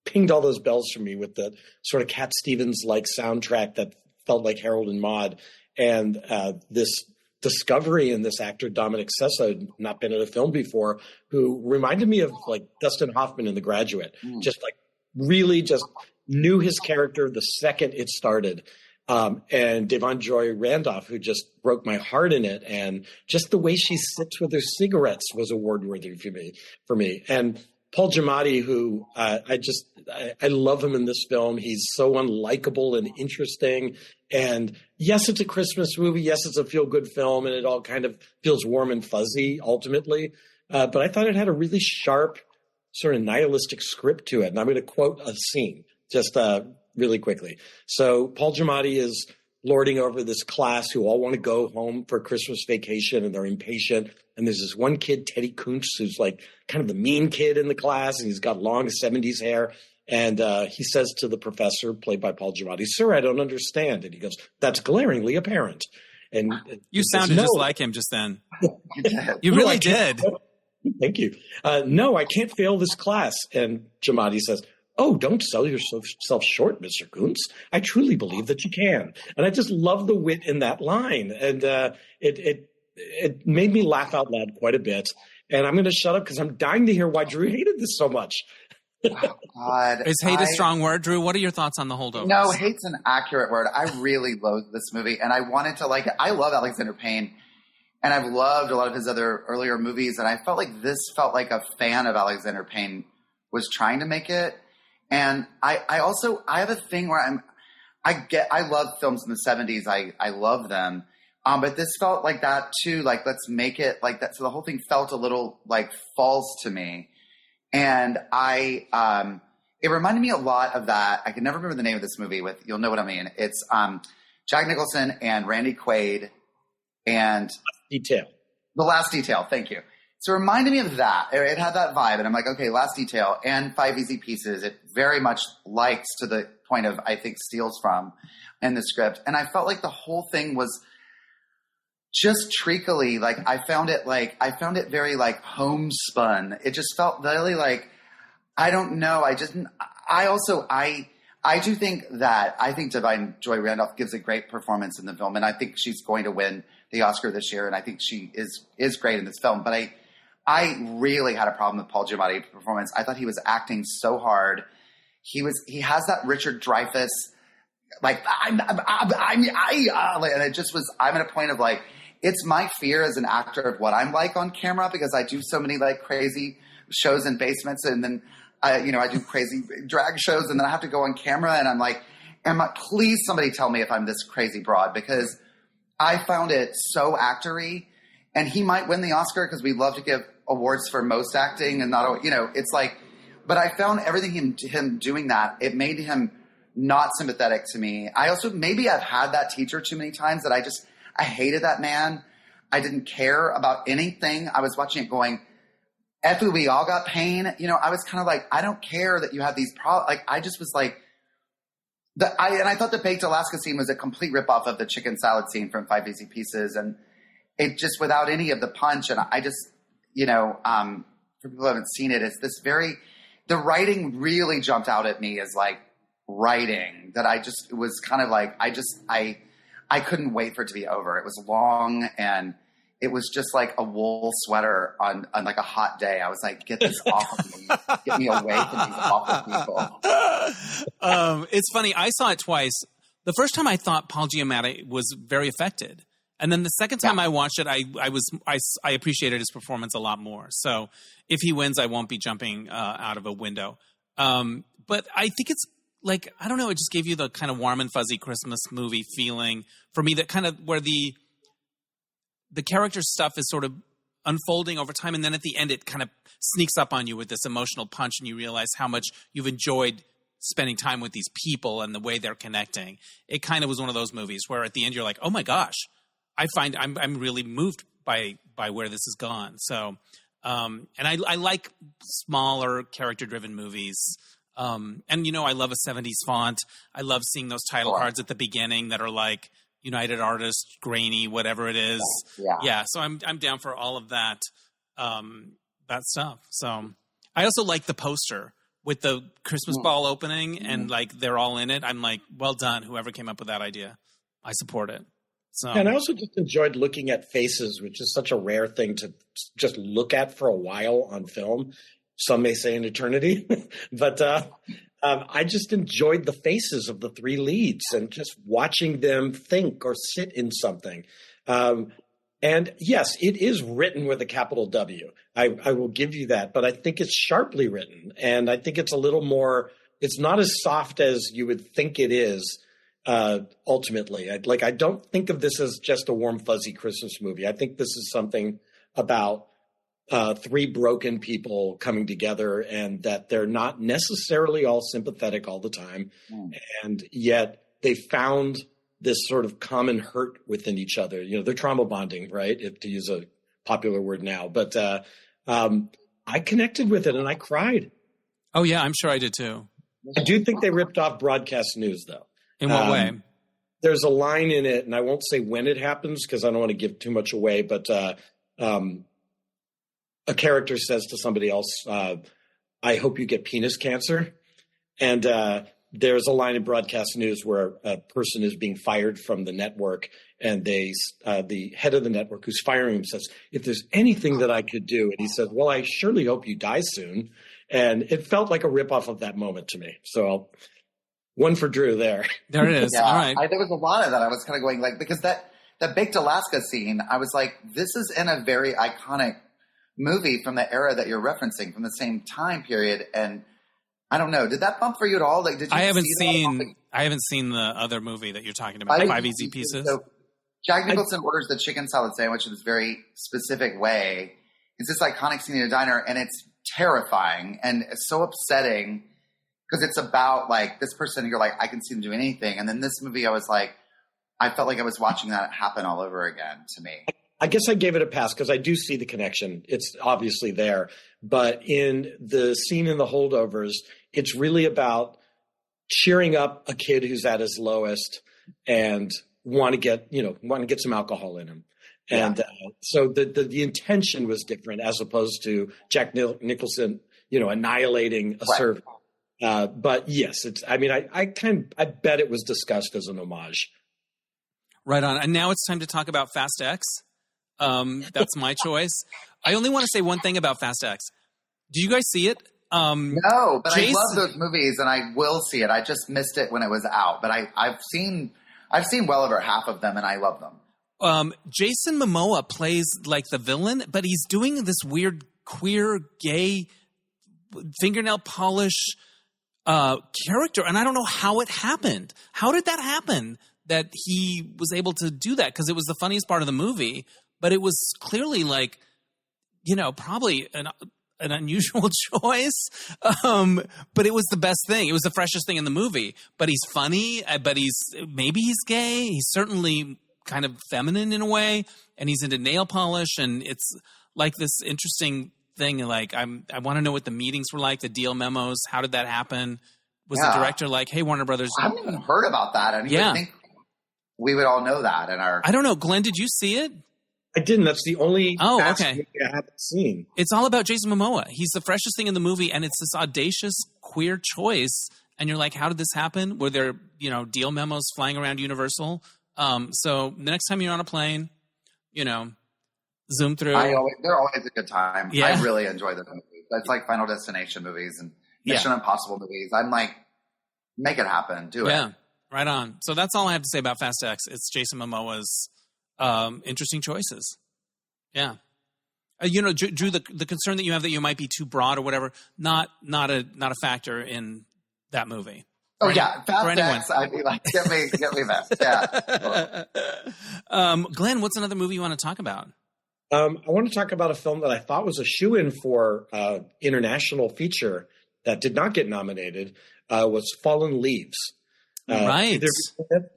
pinged all those bells for me with the sort of Cat Stevens-like soundtrack that felt like Harold and Maude. And this discovery in this actor, Dominic Sessa, had not been in a film before, who reminded me of like Dustin Hoffman in The Graduate. Just like really just knew his character the second it started. And Devon Joy Randolph, who just broke my heart in it. And just the way she sits with her cigarettes was award-worthy for me. And Paul Giamatti, who I love him in this film. He's so unlikable and interesting. And yes, it's a Christmas movie. Yes, it's a feel-good film. And it all kind of feels warm and fuzzy ultimately. But I thought it had a really sharp, sort of nihilistic script to it. And I'm going to quote a scene. really quickly. So Paul Giamatti is lording over this class who all want to go home for Christmas vacation, and they're impatient. And there's this one kid, Teddy Kuntz, who's like kind of the mean kid in the class, and he's got long 70s hair. And he says to the professor, played by Paul Giamatti, "Sir, I don't understand." And he goes, "That's glaringly apparent." And you sounded just like him just then. You really did. Thank you. No, I can't fail this class. And Giamatti says, "Oh, don't sell yourself short, Mr. Kuntz. I truly believe that you can." And I just love the wit in that line. And it made me laugh out loud quite a bit. And I'm going to shut up because I'm dying to hear why Drew hated this so much. Oh, God. Is hate a strong word, Drew? What are your thoughts on The Holdovers? No, hate's an accurate word. I really loathe this movie, and I wanted to like it. I love Alexander Payne, and I've loved a lot of his other earlier movies, and I felt like this felt like a fan of Alexander Payne was trying to make it. And I have a thing where I love films in the 70s. I love them. But this felt like that too. Like, let's make it like that. So the whole thing felt a little like false to me. And it reminded me a lot of that. I can never remember the name of this movie you'll know what I mean. It's Jack Nicholson and Randy Quaid and Detail. The Last Detail. Thank you. So it reminded me of that. It had that vibe. And I'm like, okay, Last Detail and Five Easy Pieces. It very much likes to the point of, I think, steals from in the script. And I felt like the whole thing was just treacly. Like I found it very like homespun. It just felt really like, I don't know. I do think Divine Joy Randolph gives a great performance in the film. And I think she's going to win the Oscar this year. And I think she is great in this film. But I really had a problem with Paul Giamatti's performance. I thought he was acting so hard. He has that Richard Dreyfuss, like, and it just was, I'm at a point of like, it's my fear as an actor of what I'm like on camera, because I do so many like crazy shows in basements, and then I do crazy drag shows, and then I have to go on camera, and I'm like, please somebody tell me if I'm this crazy broad, because I found it so actory. And he might win the Oscar because we love to give awards for most acting, and not, it's like, but I found everything him doing that, it made him not sympathetic to me. I also, maybe I've had that teacher too many times that I hated that man. I didn't care about anything. I was watching it going, after we all got pain, I was kind of like, I don't care that you have these problems. Like, I just was like, and I thought the baked Alaska scene was a complete ripoff of the chicken salad scene from Five Easy Pieces. And it just, without any of the punch. And I just, for people who haven't seen it, it's this the writing really jumped out at me as like writing that it was kind of like, I couldn't wait for it to be over. It was long, and it was just like a wool sweater on like a hot day. I was like, get this off of me. Get me away from these awful people. It's funny. I saw it twice. The first time I thought Paul Giamatti was very affected. And then the second time I watched it, I appreciated his performance a lot more. So if he wins, I won't be jumping out of a window. But I think it's like, I don't know, it just gave you the kind of warm and fuzzy Christmas movie feeling for me, that kind of where the character stuff is sort of unfolding over time. And then at the end, it kind of sneaks up on you with this emotional punch, and you realize how much you've enjoyed spending time with these people and the way they're connecting. It kind of was one of those movies where at the end you're like, oh my gosh, I find I'm really moved by where this has gone. So, and I like smaller character-driven movies. And I love a 70s font. I love seeing those title cards at the beginning that are like United Artists, grainy, whatever it is. Yeah. So I'm down for all of that stuff. So I also like the poster with the Christmas ball opening, and like they're all in it. I'm like, well done, whoever came up with that idea. I support it. So, and I also just enjoyed looking at faces, which is such a rare thing to just look at for a while on film. Some may say an eternity, but I just enjoyed the faces of the three leads and just watching them think or sit in something. And yes, it is written with a capital W. I will give you that, but I think it's sharply written, and I think it's a little more, it's not as soft as you would think it is. Ultimately, I don't think of this as just a warm, fuzzy Christmas movie. I think this is something about three broken people coming together, and that they're not necessarily all sympathetic all the time. And yet they found this sort of common hurt within each other. You know, they're trauma bonding, right? If to use a popular word now. But I connected with it and I cried. Oh, yeah, I'm sure I did too. I do think they ripped off broadcast news, though. In what way? There's a line in it, and I won't say when it happens because I don't want to give too much away, but a character says to somebody else, I hope you get penis cancer. And there's a line in broadcast news where a person is being fired from the network, and the head of the network who's firing him says, if there's anything that I could do, and he says, well, I surely hope you die soon. And it felt like a ripoff of that moment to me. So one for Drew there. There it is. Yeah, all right. there was a lot of that. I was kind of going like, because that Baked Alaska scene, I was like, this is in a very iconic movie from the era that you're referencing, from the same time period. And I don't know, did that bump for you at all? Like, did you? I haven't seen the other movie that you're talking about, Five Easy Pieces. So Jack Nicholson orders the chicken salad sandwich in this very specific way. It's this iconic scene in a diner, and it's terrifying and it's so upsetting because it's about like this person. You're like, I can see them doing anything, and then this movie, I was like, I felt like I was watching that happen all over again to me. I guess I gave it a pass because I do see the connection. It's obviously there. But in the scene in the Holdovers, it's really about cheering up a kid who's at his lowest and want to get some alcohol in him. And so the intention was different as opposed to Jack Nicholson, annihilating a servant. But yes, I bet it was discussed as an homage. Right on. And now it's time to talk about Fast X. That's my choice. I only want to say one thing about Fast X. Do you guys see it? No, but I love those movies and I will see it. I just missed it when it was out, but I've seen well over half of them and I love them. Jason Momoa plays like the villain, but he's doing this weird queer gay fingernail polish character, and I don't know how it happened. How did that happen that he was able to do that? Because it was the funniest part of the movie, but it was clearly like, probably an unusual choice, but it was the best thing. It was the freshest thing in the movie. But he's funny, but maybe he's gay. He's certainly kind of feminine in a way, and he's into nail polish, and it's like this interesting thing. Like I want to know what the meetings were like, the deal memos. How did that happen? Was the director like, "Hey, Warner Brothers"? I haven't even heard about that. I think we would all know that in our. I don't know, Glenn. Did you see it? I didn't. That's the only Fast movie I haven't seen. It's all about Jason Momoa. He's the freshest thing in the movie, and it's this audacious queer choice. And you're like, how did this happen? Were there, deal memos flying around Universal? So the next time you're on a plane, zoom through. They're always a good time. Yeah. I really enjoy the movies. It's like Final Destination movies and Mission Impossible movies. I'm like, make it happen. Do it. Yeah, right on. So that's all I have to say about Fast X. It's Jason Momoa's interesting choices. Yeah. Drew, the concern that you have that you might be too broad or whatever, not a factor in that movie. Oh yeah, Fast X. I'd be like, get me that. Yeah. Glenn, what's another movie you want to talk about? I want to talk about a film that I thought was a shoo-in for international feature that did not get nominated. Was Fallen Leaves. Right.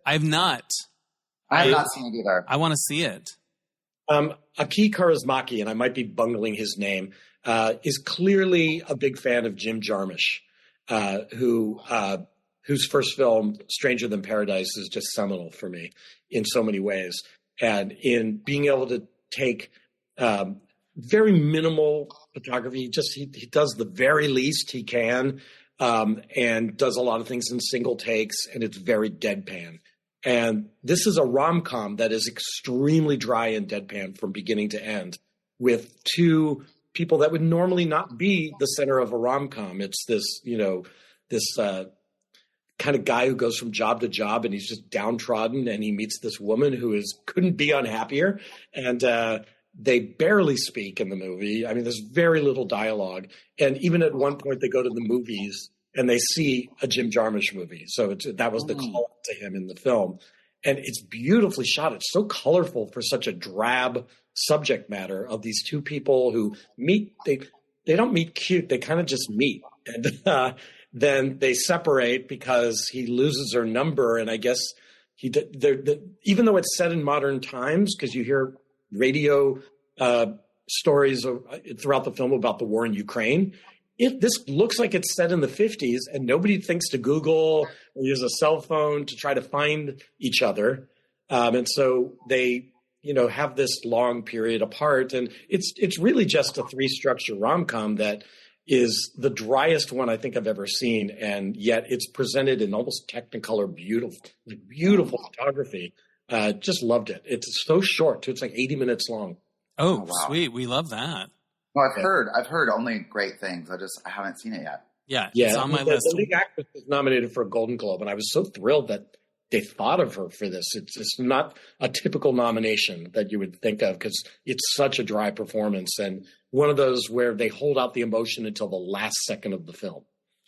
I've not. I have not seen it either. I want to see it. Aki Kaurismäki, and I might be bungling his name, is clearly a big fan of Jim Jarmusch, whose first film, Stranger Than Paradise, is just seminal for me in so many ways. And in being able to take very minimal photography, he does the very least he can, and does a lot of things in single takes, and it's very deadpan. And this is a rom-com that is extremely dry and deadpan from beginning to end, with two people that would normally not be the center of a rom-com. It's this, this kind of guy who goes from job to job, and he's just downtrodden, and he meets this woman who couldn't be unhappier. And they barely speak in the movie. I mean, there's very little dialogue. And even at one point, they go to the movies and they see a Jim Jarmusch movie. So that was the call to him in the film. And it's beautifully shot. It's so colorful for such a drab subject matter of these two people who meet. They don't meet cute. They kind of just meet. And then they separate because he loses her number. And I guess even though it's set in modern times, because you hear radio stories throughout the film about the war in Ukraine, this looks like it's set in the 50s, and nobody thinks to Google or use a cell phone to try to find each other. And so they, have this long period apart. And it's really just a 3-structure rom-com that is the driest one I think I've ever seen. And yet it's presented in almost Technicolor, beautiful photography. Just loved it. It's so short too. It's like 80 minutes long. Oh, wow. Sweet. We love that. Well, I've heard only great things. I haven't seen it yet. Yeah. It's on my list. The lead actress was nominated for a Golden Globe, and I was so thrilled that they thought of her for this. It's not a typical nomination that you would think of, because it's such a dry performance, and one of those where they hold out the emotion until the last second of the film.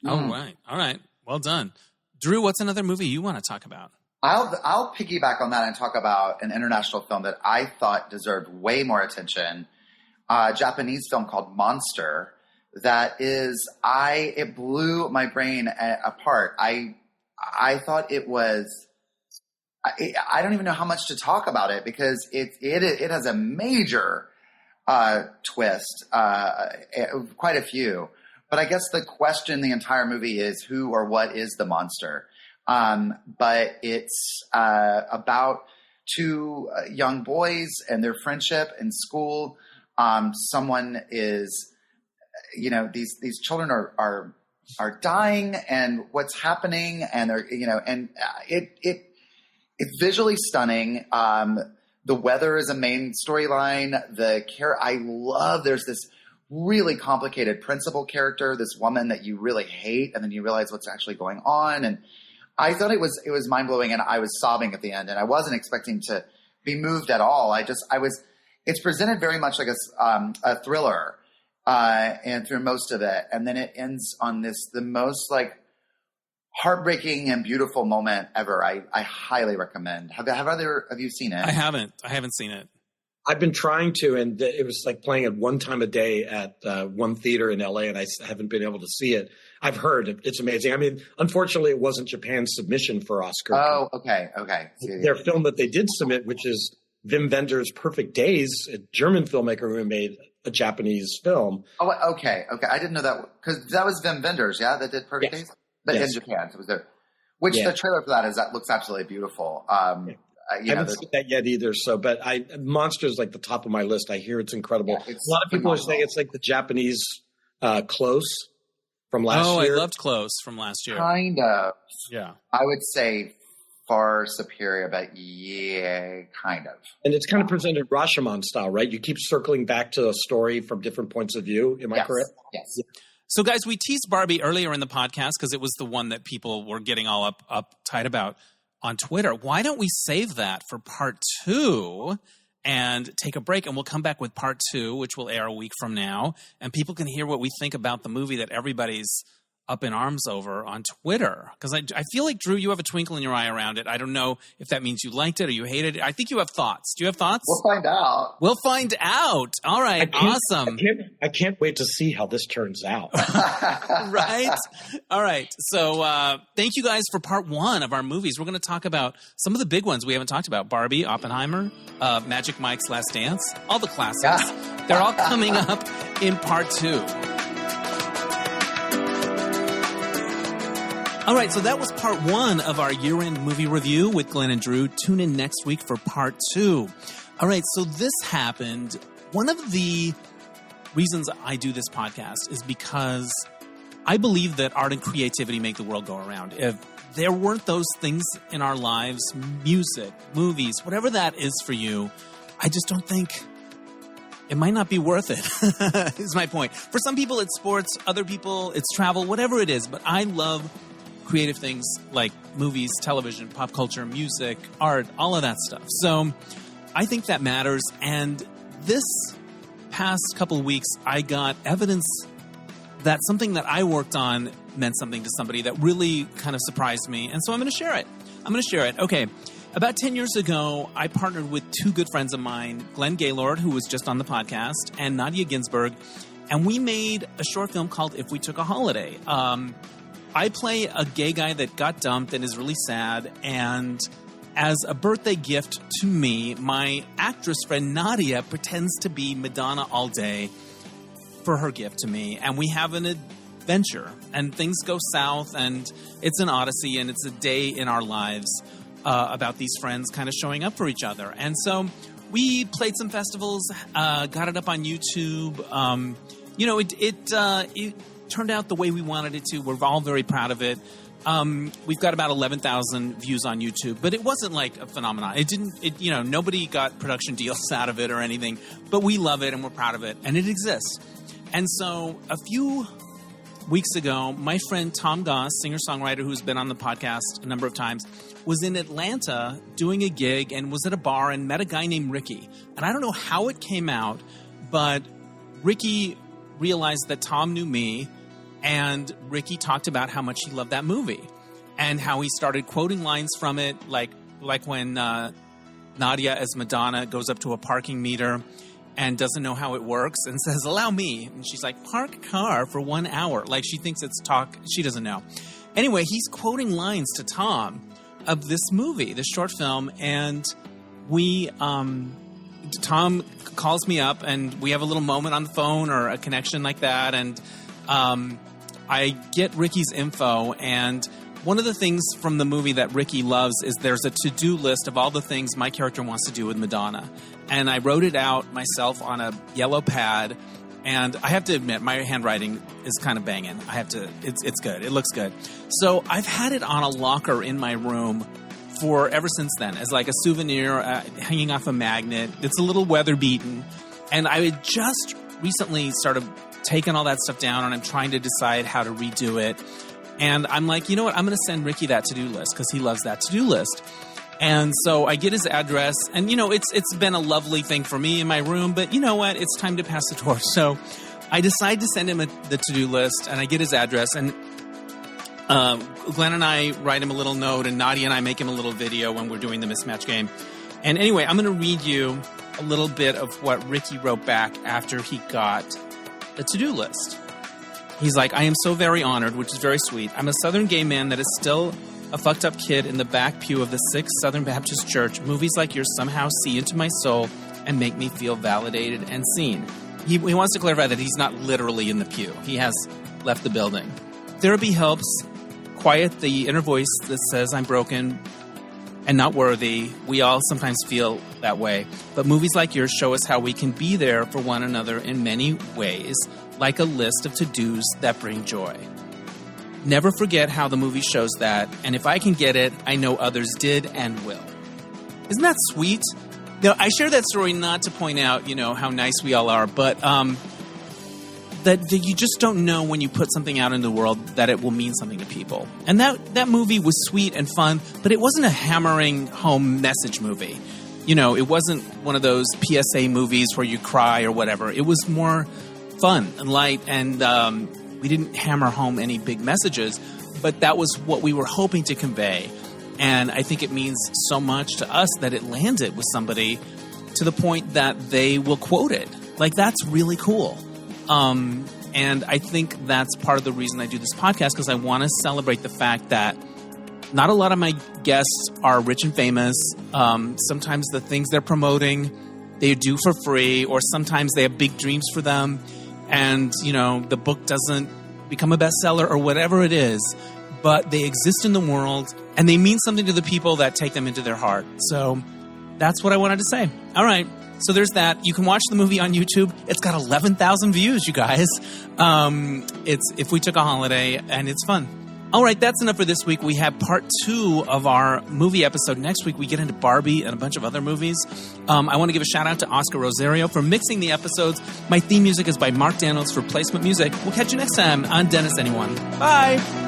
Oh, right. All right. Well done. Drew, what's another movie you want to talk about? I'll piggyback on that and talk about an international film that I thought deserved way more attention. A Japanese film called Monster. That is, it blew my brain apart. I thought it was. I don't even know how much to talk about it, because it has a major twist, quite a few. But I guess the question the entire movie is, who or what is the monster? But it's about two young boys and their friendship in school. Someone is, these children are dying, and what's happening, and they're, and it's visually stunning. The weather is a main storyline. I love, there's this really complicated principal character, this woman that you really hate, and then you realize what's actually going on. And I thought it was mind blowing, and I was sobbing at the end, and I wasn't expecting to be moved at all. It's presented very much like a thriller, and through most of it. And then it ends on the most heartbreaking and beautiful moment ever. I highly recommend. Have either of you seen it? I haven't seen it. I've been trying to, and it was like playing at one time a day at one theater in LA, and I haven't been able to see it. I've heard it's amazing. I mean, unfortunately, it wasn't Japan's submission for Oscar. Oh, okay. Their film that they did submit, which is Wim Wenders' Perfect Days, a German filmmaker who made a Japanese film. Oh, okay. I didn't know that, because that was Wim Wenders, yeah, that did Perfect Days? But in Japan, so it was there. Which the trailer for that looks absolutely beautiful. I haven't seen that yet either. So, but Monster is like the top of my list. I hear it's incredible. Yeah, a lot of people are saying it's like the Japanese Close from last year. Oh, I loved Close from last year. Kind of. Yeah. I would say far superior, but yeah, kind of. And it's kind of presented Rashomon style, right? You keep circling back to a story from different points of view. Am I correct? Yes. So, guys, we teased Barbie earlier in the podcast because it was the one that people were getting all uptight about on Twitter. Why don't we save that for part 2 and take a break, and we'll come back with part 2, which will air a week from now, and people can hear what we think about the movie that everybody's up in arms over on Twitter. Because I feel like, Drew, you have a twinkle in your eye around it. I don't know if that means you liked it or you hated it. I think you have thoughts. Do you have thoughts? We'll find out. We'll find out. All right. Awesome. I can't wait to see how this turns out. Right? All right. So thank you guys for part 1 of our movies. We're going to talk about some of the big ones we haven't talked about. Barbie, Oppenheimer, Magic Mike's Last Dance, all the classics. Yeah. They're all coming up in part 2. All right, so that was part 1 of our year-end movie review with Glenn and Drew. Tune in next week for part 2. All right, so this happened. One of the reasons I do this podcast is because I believe that art and creativity make the world go around. If there weren't those things in our lives, music, movies, whatever that is for you, I just don't think it might not be worth it, is my point. For some people, it's sports. Other people, it's travel, whatever it is. But I love creative things like movies, television, pop culture, music, art, all of that stuff. So I think that matters. And this past couple of weeks, I got evidence that something that I worked on meant something to somebody that really kind of surprised me. And so I'm going to share it. Okay. About 10 years ago, I partnered with two good friends of mine, Glenn Gaylord, who was just on the podcast, and Nadya Ginsburg, and we made a short film called If We Took a Holiday. I play a gay guy that got dumped and is really sad, and as a birthday gift to me, my actress friend Nadya pretends to be Madonna all day for her gift to me, and we have an adventure, and things go south, and it's an odyssey, and it's a day in our lives about these friends kind of showing up for each other. And so we played some festivals, got it up on YouTube. It turned out the way we wanted it to. We're all very proud of it. We've got about 11,000 views on YouTube, but it wasn't like a phenomenon. Nobody got production deals out of it or anything, but we love it and we're proud of it, and it exists. And so a few weeks ago, my friend Tom Goss, singer-songwriter who's been on the podcast a number of times, was in Atlanta doing a gig and was at a bar and met a guy named Ricky. And I don't know how it came out, but Ricky realized that Tom knew me, and Ricky talked about how much he loved that movie and how he started quoting lines from it, like when Nadya as Madonna goes up to a parking meter and doesn't know how it works and says, "Allow me." And she's like, "Park car for 1 hour." Like she thinks it's talk. She doesn't know. Anyway, he's quoting lines to Tom of this movie, this short film. And Tom calls me up and we have a little moment on the phone or a connection like that. And I get Ricky's info, and one of the things from the movie that Ricky loves is there's a to-do list of all the things my character wants to do with Madonna. And I wrote it out myself on a yellow pad, and I have to admit, my handwriting is kind of banging. It's good. It looks good. So I've had it on a locker in my room for ever since then, as like a souvenir hanging off a magnet. It's a little weather-beaten. And I had just recently started taking all that stuff down, and I'm trying to decide how to redo it. And I'm like, you know what? I'm going to send Ricky that to-do list because he loves that to-do list. And so I get his address, and, it's been a lovely thing for me in my room, but you know what? It's time to pass the torch. So I decide to send him the to-do list, and I get his address, and Glenn and I write him a little note, and Nadya and I make him a little video when we're doing the mismatch game. And anyway, I'm going to read you a little bit of what Ricky wrote back after he got the to-do list. He's like, "I am so very honored," which is very sweet. "I'm a Southern gay man that is still a fucked up kid in the back pew of the 6th Southern Baptist Church. Movies like yours somehow see into my soul and make me feel validated and seen." He wants to clarify that he's not literally in the pew. He has left the building. "Therapy helps quiet the inner voice that says I'm broken and not worthy. We all sometimes feel that way. But movies like yours show us how we can be there for one another in many ways, like a list of to-dos that bring joy. Never forget how the movie shows that, and if I can get it, I know others did and will." Isn't that sweet? Now, I share that story not to point out, how nice we all are, but that you just don't know when you put something out in the world that it will mean something to people. And that movie was sweet and fun, but it wasn't a hammering home message movie. It wasn't one of those PSA movies where you cry or whatever. It was more fun and light, and we didn't hammer home any big messages, but that was what we were hoping to convey. And I think it means so much to us that it landed with somebody to the point that they will quote it. Like, that's really cool. And I think that's part of the reason I do this podcast, because I want to celebrate the fact that not a lot of my guests are rich and famous. Sometimes the things they're promoting, they do for free, or sometimes they have big dreams for them. And, the book doesn't become a bestseller or whatever it is, but they exist in the world and they mean something to the people that take them into their heart. So that's what I wanted to say. All right. So there's that. You can watch the movie on YouTube. It's got 11,000 views, you guys. It's If We Took a Holiday, and it's fun. All right, that's enough for this week. We have part 2 of our movie episode. Next week, we get into Barbie and a bunch of other movies. I want to give a shout out to Oscar Rosario for mixing the episodes. My theme music is by Mark Daniels for placement music. We'll catch you next time on Dennis Anyone. Bye.